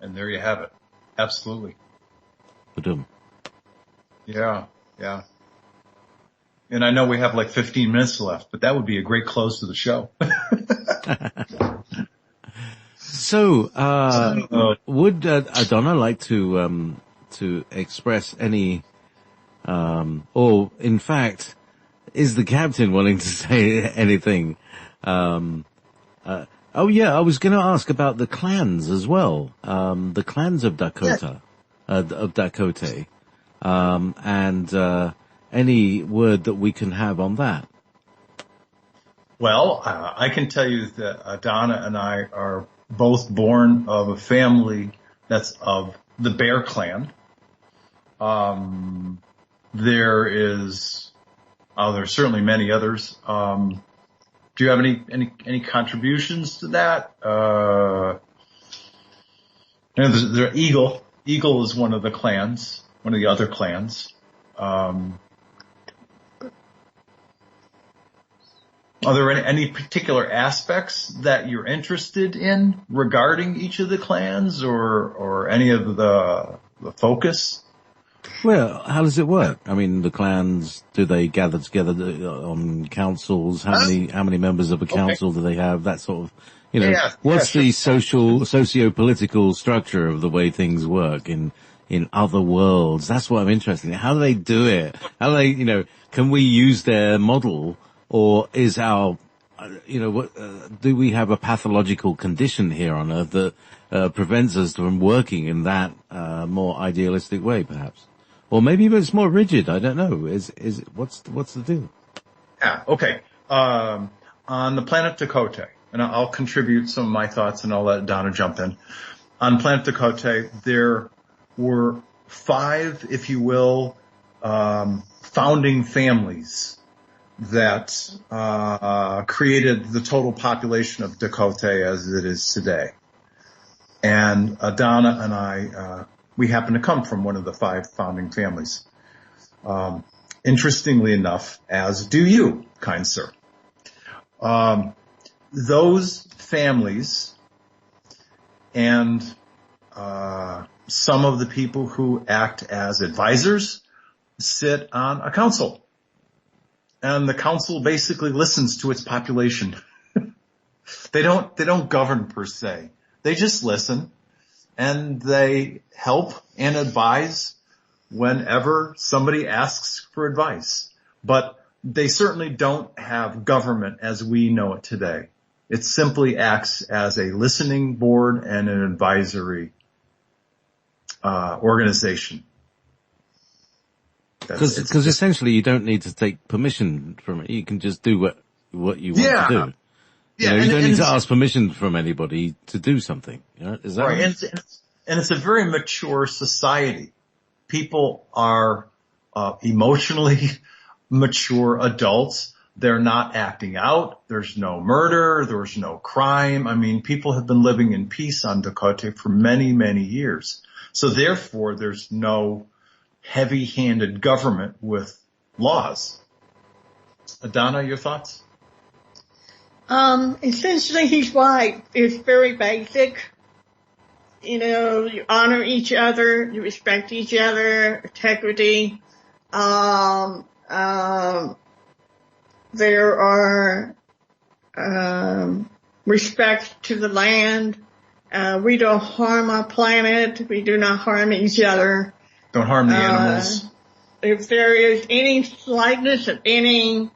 And there you have it. Absolutely. Ba-dum. Yeah. And I know we have like 15 minutes left, but that would be a great close to the show. So, would Adona like to express any, or in fact, is the captain wanting to say anything? I was going to ask about the clans as well. The clans of Dakota, of Dakota, and any word that we can have on that. Well, I can tell you that Adona and I are both born of a family that's of the Bear Clan. There's certainly many others. Do you have any contributions to that? There's Eagle. Eagle is one of the clans, one of the other clans. Are there any particular aspects that you're interested in regarding each of the clans or any of the focus? Well, how does it work? I mean, the clans, do they gather together on councils? How many members of a council do they have? That sort of, what's the socio-political structure of the way things work in other worlds? That's what I'm interested in. How do they do it? How do they, can we use their model? Or is our, do we have a pathological condition here on Earth that prevents us from working in that more idealistic way, perhaps? Or maybe it's more rigid. I don't know. What's the deal? Yeah. Okay. On the planet Dakota, and I'll contribute some of my thoughts, and I'll let Donna jump in. On planet Dakota, there were 5, if you will, founding families that created the total population of Dakota as it is today. And Adona and I, we happen to come from one of the 5 founding families. Interestingly enough, as do you, kind sir. Those families and some of the people who act as advisors sit on a council. And the council basically listens to its population. They don't govern per se. They just listen and they help and advise whenever somebody asks for advice. But they certainly don't have government as we know it today. It simply acts as a listening board and an advisory organization. Because essentially you don't need to take permission from it. You can just do what you want to do. Yeah, you don't need to ask permission from anybody to do something. Is that right? And it's a very mature society. People are emotionally mature adults. They're not acting out. There's no murder. There's no crime. I mean, people have been living in peace on Dakota for many, many years. So therefore, there's no heavy-handed government with laws. Adona, your thoughts? Essentially, he's right. It's very basic. You honor each other, you respect each other, integrity. There are respect to the land, We don't harm our planet. We do not harm each other. Don't harm the animals. If there is any slightness of any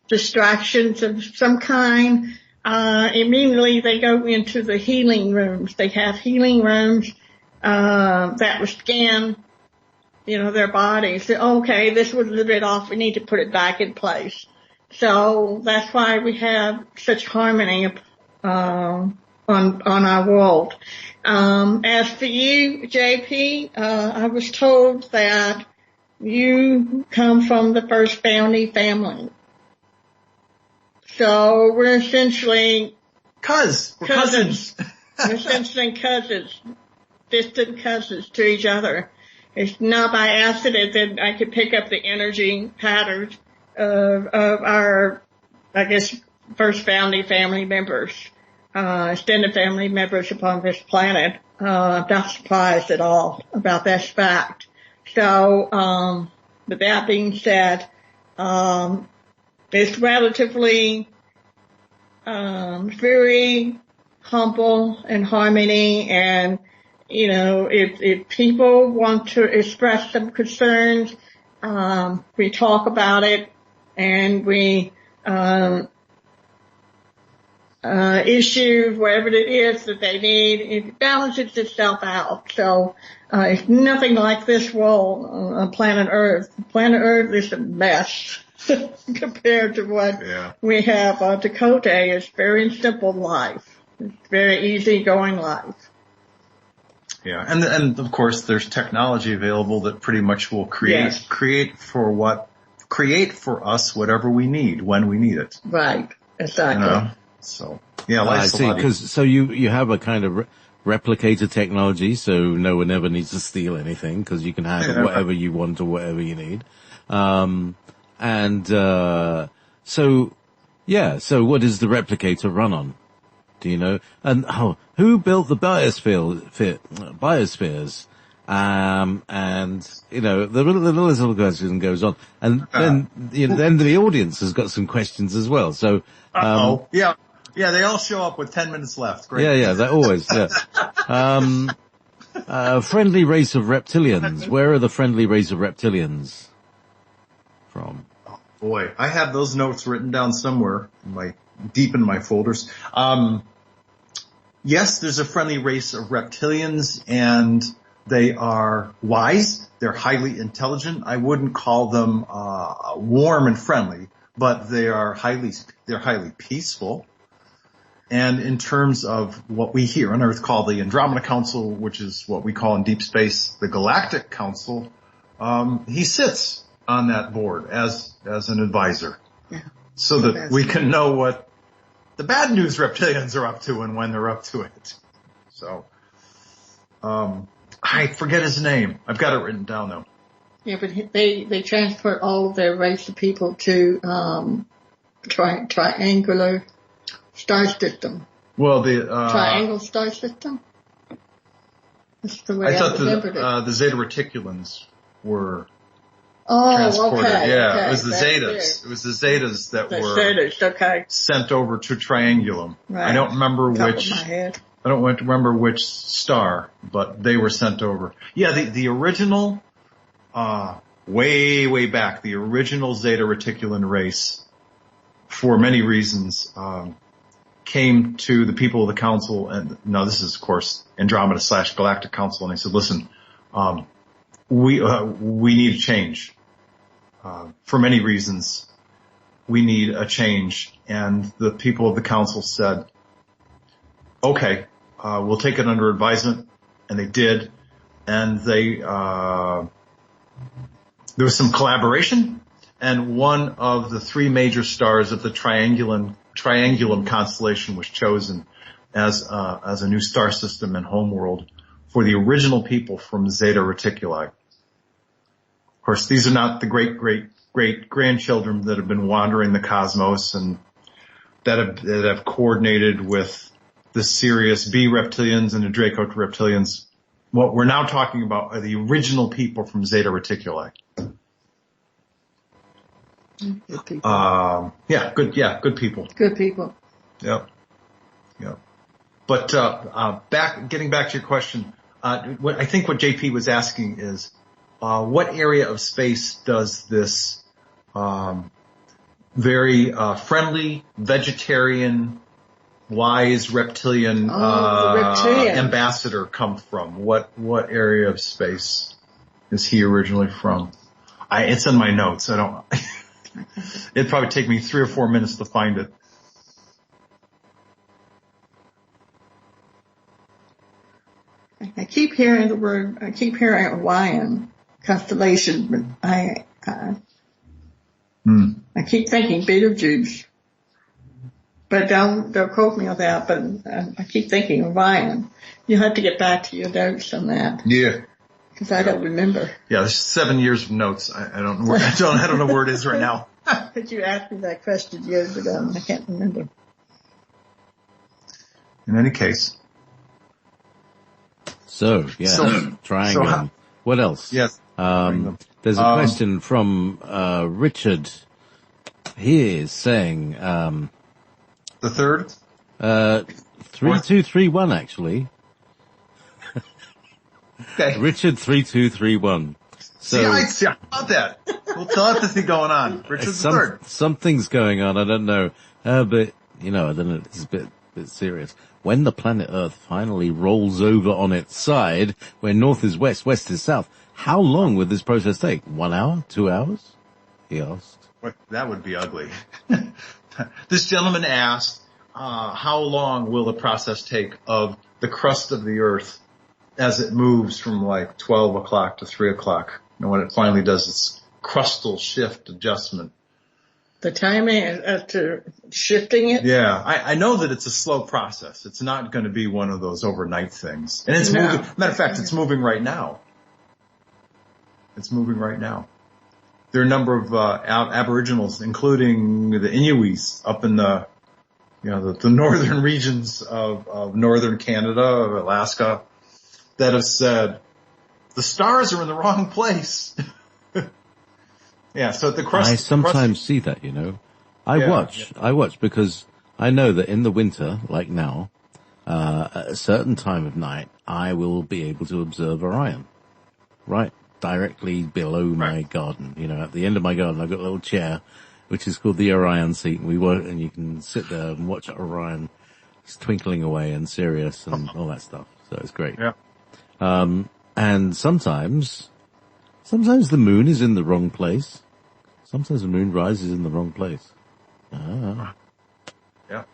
distractions of some kind, immediately they go into the healing rooms. They have healing rooms that will scan, their bodies. Okay, this was a little bit off. We need to put it back in place. So that's why we have such harmony on our world. As for you, JP, I was told that you come from the first founding family. So we're essentially cousins. We're essentially cousins, distant cousins to each other. It's not by accident that I could pick up the energy patterns of our, I guess, first founding family members, extended family members upon this planet. I'm not surprised at all about that fact. So, with that being said, it's relatively, very humble and harmony, and, if people want to express some concerns, we talk about it, and we, issue whatever it is that they need. It balances itself out. So, it's nothing like this world on planet Earth. Planet Earth is a mess compared to what we have on Dakota. It's very simple life. It's very easygoing life. Yeah, and of course there's technology available that pretty much will create for us whatever we need when we need it. Right. Exactly. So yeah, I see. Because you have a kind of replicator technology, so no one ever needs to steal anything because you can have whatever you want or whatever you need. So what does the replicator run on? Do you know? And who built the biospheres? The little question goes on, and then then the audience has got some questions as well. So, yeah, they all show up with 10 minutes left. Great. Yeah, they always. Yeah. Friendly race of reptilians. Where are the friendly race of reptilians from? Oh, boy, I have those notes written down somewhere deep in my folders. Yes, there's a friendly race of reptilians, and they are wise. They're highly intelligent. I wouldn't call them warm and friendly, but they're highly peaceful. And in terms of what we here on Earth call the Andromeda Council, which is what we call in deep space the Galactic Council, he sits on that board as an advisor, so that we can know what the bad news reptilians are up to and when they're up to it. So, I forget his name. I've got it written down though. Yeah, but they transport all of their race of people to triangular star system. Well, the triangle star system. That's the way I thought the Zeta Reticulans were transported. Okay, yeah, it was the Zetas. It was the Zetas that were sent over to Triangulum. Right. I don't remember which star, but they were sent over. Yeah, the original, way back, the original Zeta Reticulan race, for many reasons, came to the people of the council, and now this is of course Andromeda / Galactic Council, and they said, listen, we need a change. For many reasons, we need a change. And the people of the council said, okay, we'll take it under advisement. And they did. And there was some collaboration. And one of the three major stars of the Triangulum constellation was chosen as a new star system and homeworld for the original people from Zeta Reticuli. Of course, these are not the great-grandchildren that have been wandering the cosmos and that have coordinated with the Sirius B reptilians and the Draco reptilians. What we're now talking about are the original people from Zeta Reticuli. Good people. Good people. Good people. Yep. But getting back to your question, I think what JP was asking is, what area of space does this very friendly, vegetarian, wise reptilian ambassador come from? What area of space is he originally from? It's in my notes. I don't. It'd probably take me 3 or 4 minutes to find it. I keep hearing Orion constellation, but I keep thinking Betelgeuse. But don't quote me on that, but I keep thinking Orion. You'll have to get back to your notes on that. Yeah. Because I don't remember. Yeah, there's 7 years of notes. I don't know where it is right now. But you asked me that question years ago, and I can't remember. In any case. So, triangle. What else? Yes. There's a question from Richard. He is saying the third? 3231 actually. Okay. Richard 3231. So See, I thought that. We'll telepathy going on. Richard's the third. Something's going on, I don't know. But I don't know, it's a bit serious. When the planet Earth finally rolls over on its side, where north is west, west is south, how long would this process take? 1 hour? 2 hours? He asked. That would be ugly. This gentleman asked, how long will the process take of the crust of the Earth as it moves from like 12 o'clock to 3 o'clock, when it finally does its crustal shift adjustment? The timing to shifting it? Yeah, I know that it's a slow process. It's not going to be one of those overnight things. And it's moving. Matter of fact, it's moving right now. It's moving right now. There are a number of aboriginals, including the Inuits, up in the northern regions of northern Canada, of Alaska, that have said the stars are in the wrong place. Yeah, so the crust. I sometimes see that, I watch because I know that in the winter, like now, at a certain time of night, I will be able to observe Orion. Right? Directly below my garden. At the end of my garden, I've got a little chair, which is called the Orion seat. And you can sit there and watch Orion twinkling away and Sirius and all that stuff. So it's great. Yeah. And sometimes the moon is in the wrong place. Sometimes the moon rises in the wrong place. Yeah.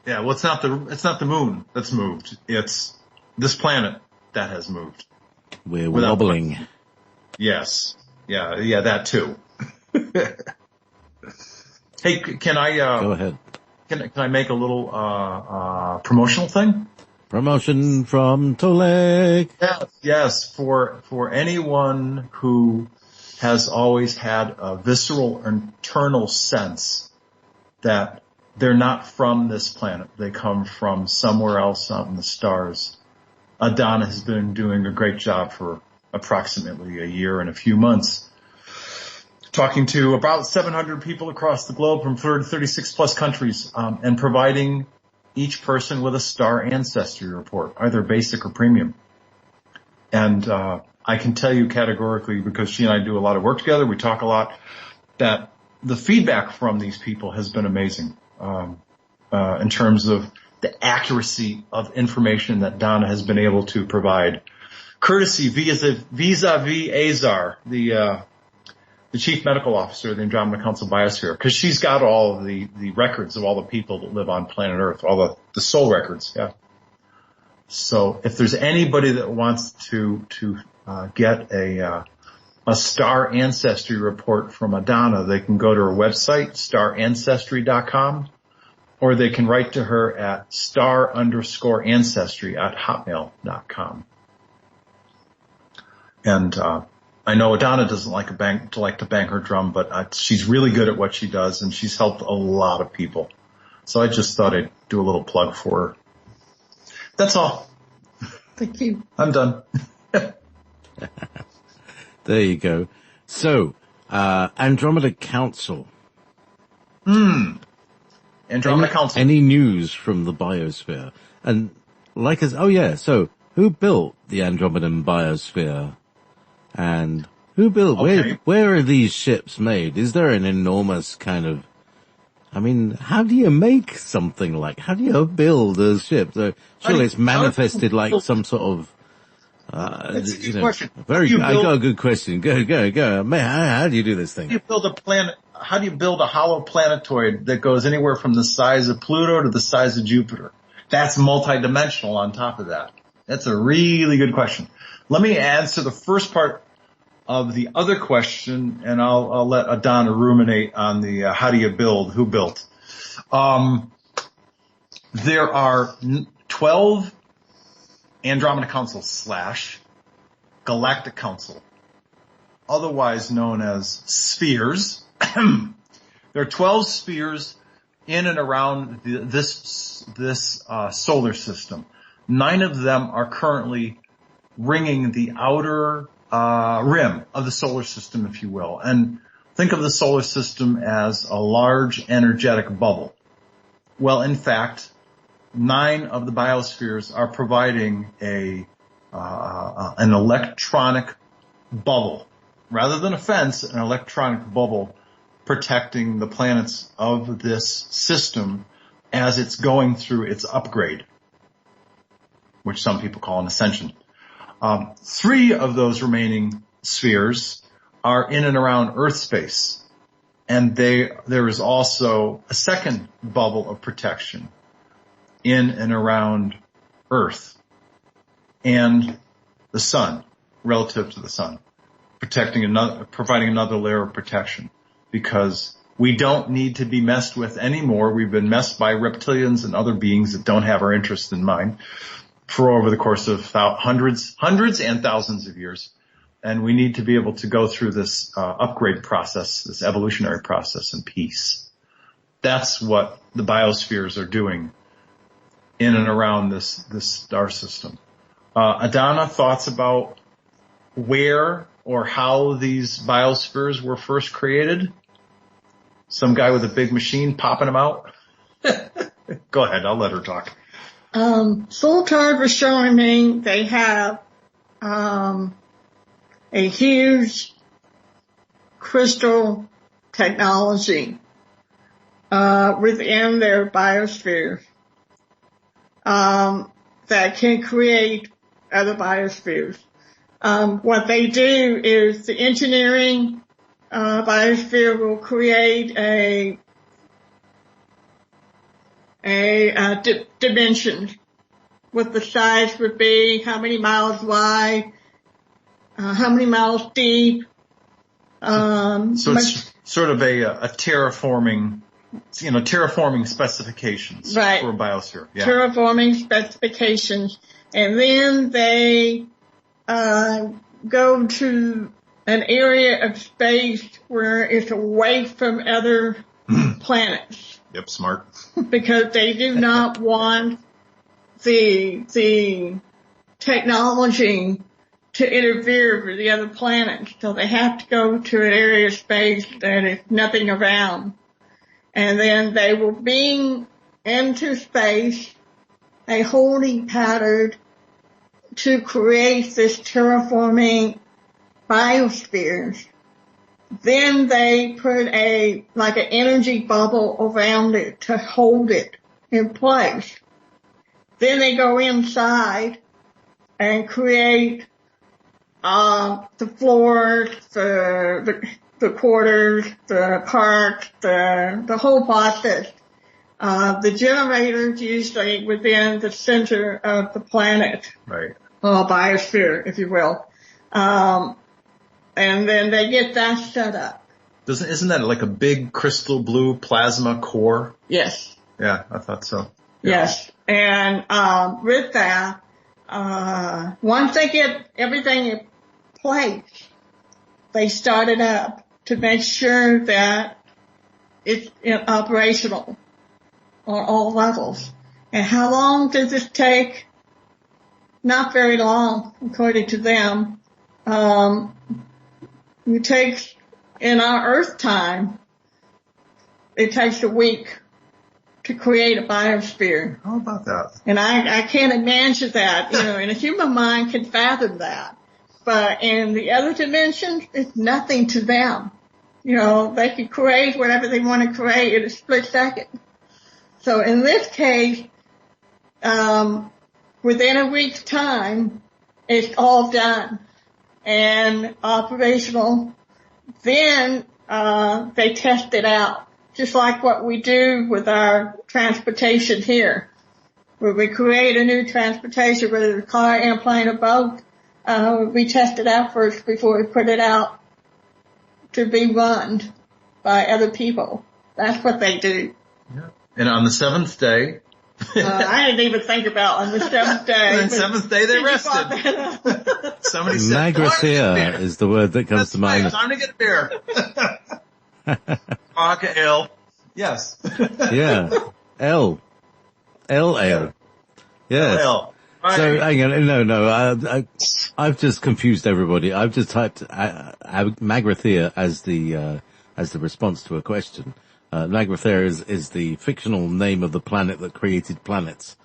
Yeah. Well, it's not the moon that's moved. It's this planet that has moved. We're wobbling. Yes. Yeah, that too. Hey, can I, go ahead. Can I make a little, promotional thing? Promotion from Tolec. Yes, for anyone who has always had a visceral internal sense that they're not from this planet. They come from somewhere else out in the stars. Adona has been doing a great job for approximately a year and a few months, talking to about 700 people across the globe from 36 plus countries, and providing each person with a star ancestry report, either basic or premium. And I can tell you categorically, because she and I do a lot of work together, we talk a lot, that the feedback from these people has been amazing in terms of the accuracy of information that Donna has been able to provide. Courtesy vis-a-vis Azar, the chief medical officer of the Interdimensional Council Biosphere, because she's got all of the records of all the people that live on planet Earth, all the soul records. Yeah. So if there's anybody that wants to get a star ancestry report from Adona, they can go to her website, starancestry.com, or they can write to her at star_ancestry@hotmail.com. And I know Adona doesn't like to bang her drum, but she's really good at what she does, and she's helped a lot of people. So I just thought I'd do a little plug for her. That's all. Thank you. I'm done. There you go. So, Andromeda Council. Andromeda Council. Any news from the biosphere? And So who built the Andromedan biosphere? And who built, where are these ships made? Is there an enormous kind of, how do you make something how do you build a ship? So surely it's manifested like some sort of, That's a good question. I got a good question. Go. Man, how do you do this thing? How do you build a planet? How do you build a hollow planetoid that goes anywhere from the size of Pluto to the size of Jupiter? That's multidimensional on top of that. That's a really good question. Let me answer the first part of the other question, and I'll let Adona ruminate on the how do you build, who built. There are 12 Andromeda Council / Galactic Council, otherwise known as spheres. There are 12 spheres in and around this solar system. 9 of them are currently ringing the outer rim of the solar system, if you will. And think of the solar system as a large energetic bubble. Well, in fact, 9 of the biospheres are providing an electronic bubble. Rather than a fence, an electronic bubble protecting the planets of this system as it's going through its upgrade, which some people call an ascension. 3 of those remaining spheres are in and around Earth space, and there is also a second bubble of protection in and around Earth and the Sun, relative to the Sun, providing another layer of protection, because we don't need to be messed with anymore. We've been messed by reptilians and other beings that don't have our interest in mind for over the course of hundreds and thousands of years. And we need to be able to go through this upgrade process, this evolutionary process in peace. That's what the biospheres are doing in and around this star system. Adona, thoughts about where or how these biospheres were first created? Some guy with a big machine popping them out? Go ahead, I'll let her talk. Sultard was showing me they have a huge crystal technology within their biosphere that can create other biospheres. What they do is the engineering biosphere will create a dimension. What the size would be, how many miles wide, how many miles deep. So it's sort of a terraforming, terraforming specifications for a biosphere. Yeah. Terraforming specifications. And then they go to an area of space where it's away from other planets. Yep, smart. Because they do not want the technology to interfere with the other planets. So they have to go to an area of space that is nothing around. And then they will beam into space a holding pattern to create this terraforming biospheres. Then they put an energy bubble around it to hold it in place. Then they go inside and create the floors, the quarters, the parks, the whole process. The generators usually within the center of the planet. Right. Biosphere, if you will. And then they get that set up. Isn't that like a big crystal blue plasma core? Yes. Yeah, I thought so. Yeah. Yes. And with that, once they get everything in place, they start it up to make sure that it's operational on all levels. And how long does this take? Not very long, according to them. It takes, in our Earth time, it takes a week to create a biosphere. How about that? And I can't imagine that, and a human mind can fathom that. But in the other dimensions, it's nothing to them. They can create whatever they want to create in a split second. So in this case, within a week's time, it's all done and operational. Then they test it out, just like what we do with our transportation here. Where we create a new transportation, whether it's a car, airplane, or boat, we test it out first before we put it out to be run by other people. That's what they do. Yeah. And on the seventh day, I didn't even think about on the seventh day. On the seventh day they rested. Somebody said, Magrathea is the word that comes to mind. Time to get a beer. Vodka ale. Yes. Yeah. L ale. Yes. L. Right. So hang on, no. I've just confused everybody. I've just typed Magrathea as the response to a question. Magrathea is the fictional name of the planet that created planets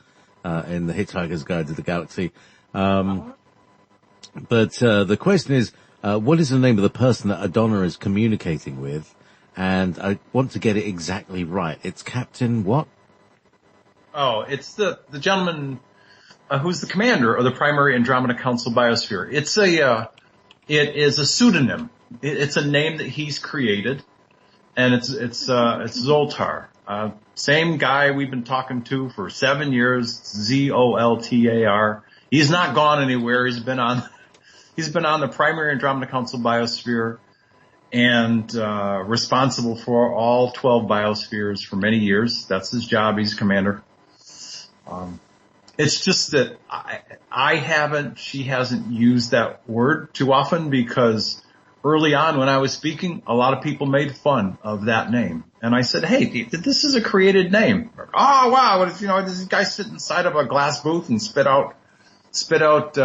in the Hitchhiker's Guide to the Galaxy. But the question is, what is the name of the person that Adona is communicating with? And I want to get it exactly right. It's Captain what? Oh, it's the gentleman who's the commander of the primary Andromeda Council biosphere. It is a pseudonym. It's a name that he's created, and it's Zoltar. Same guy we've been talking to for 7 years, Zoltar. He's not gone anywhere. He's been on the primary Andromeda Council biosphere and responsible for all 12 biospheres for many years. That's his job. He's commander. It's just that she hasn't used that word too often, because early on when I was speaking, a lot of people made fun of that name. And I said, hey, this is a created name. Oh, wow. This guy sit inside of a glass booth and spit out, what do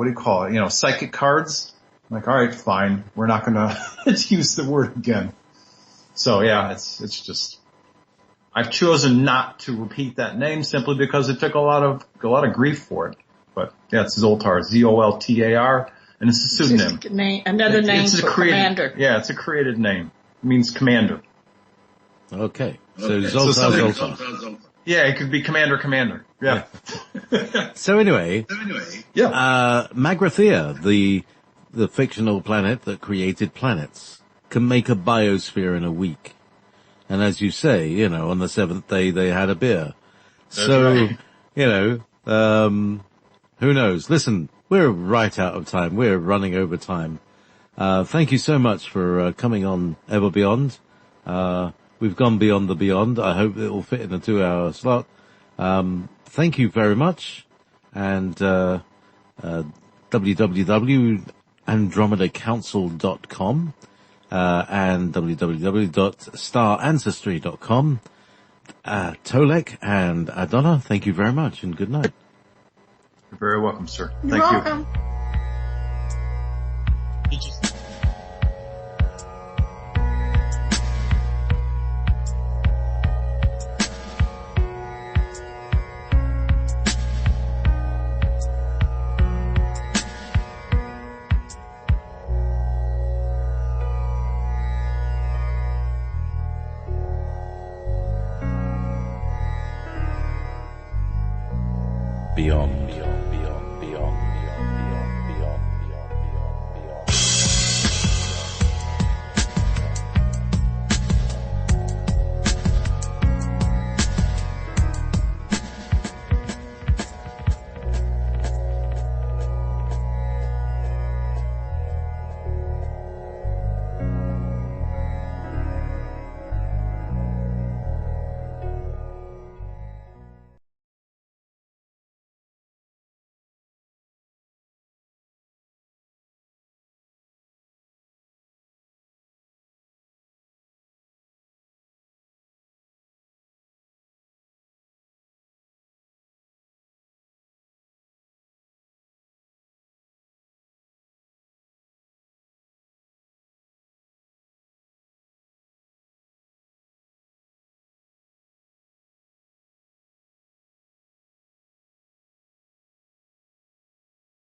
you call it? Psychic cards. I'm like, all right, fine. We're not going to use the word again. So yeah, it's just, I've chosen not to repeat that name simply because it took a lot of grief for it. But yeah, it's Zoltar, Zoltar, and it's a pseudonym. Just another name for commander. Yeah, it's a created name. It means commander. Okay. So Zoltar. Yeah, it could be commander. Yeah. So anyway, yeah. Magrathea, the fictional planet that created planets, can make a biosphere in a week. And as you say, on the seventh day they had a beer. That's so, right. Who knows? Listen, we're right out of time. We're running over time. Thank you so much for coming on Ever Beyond. We've gone beyond the beyond. I hope it will fit in a 2-hour slot. Thank you very much. And www.andromedacouncil.com and www.starancestry.com. Tolec and Adona, thank you very much and good night. You're very welcome, sir. You're welcome. Beyond.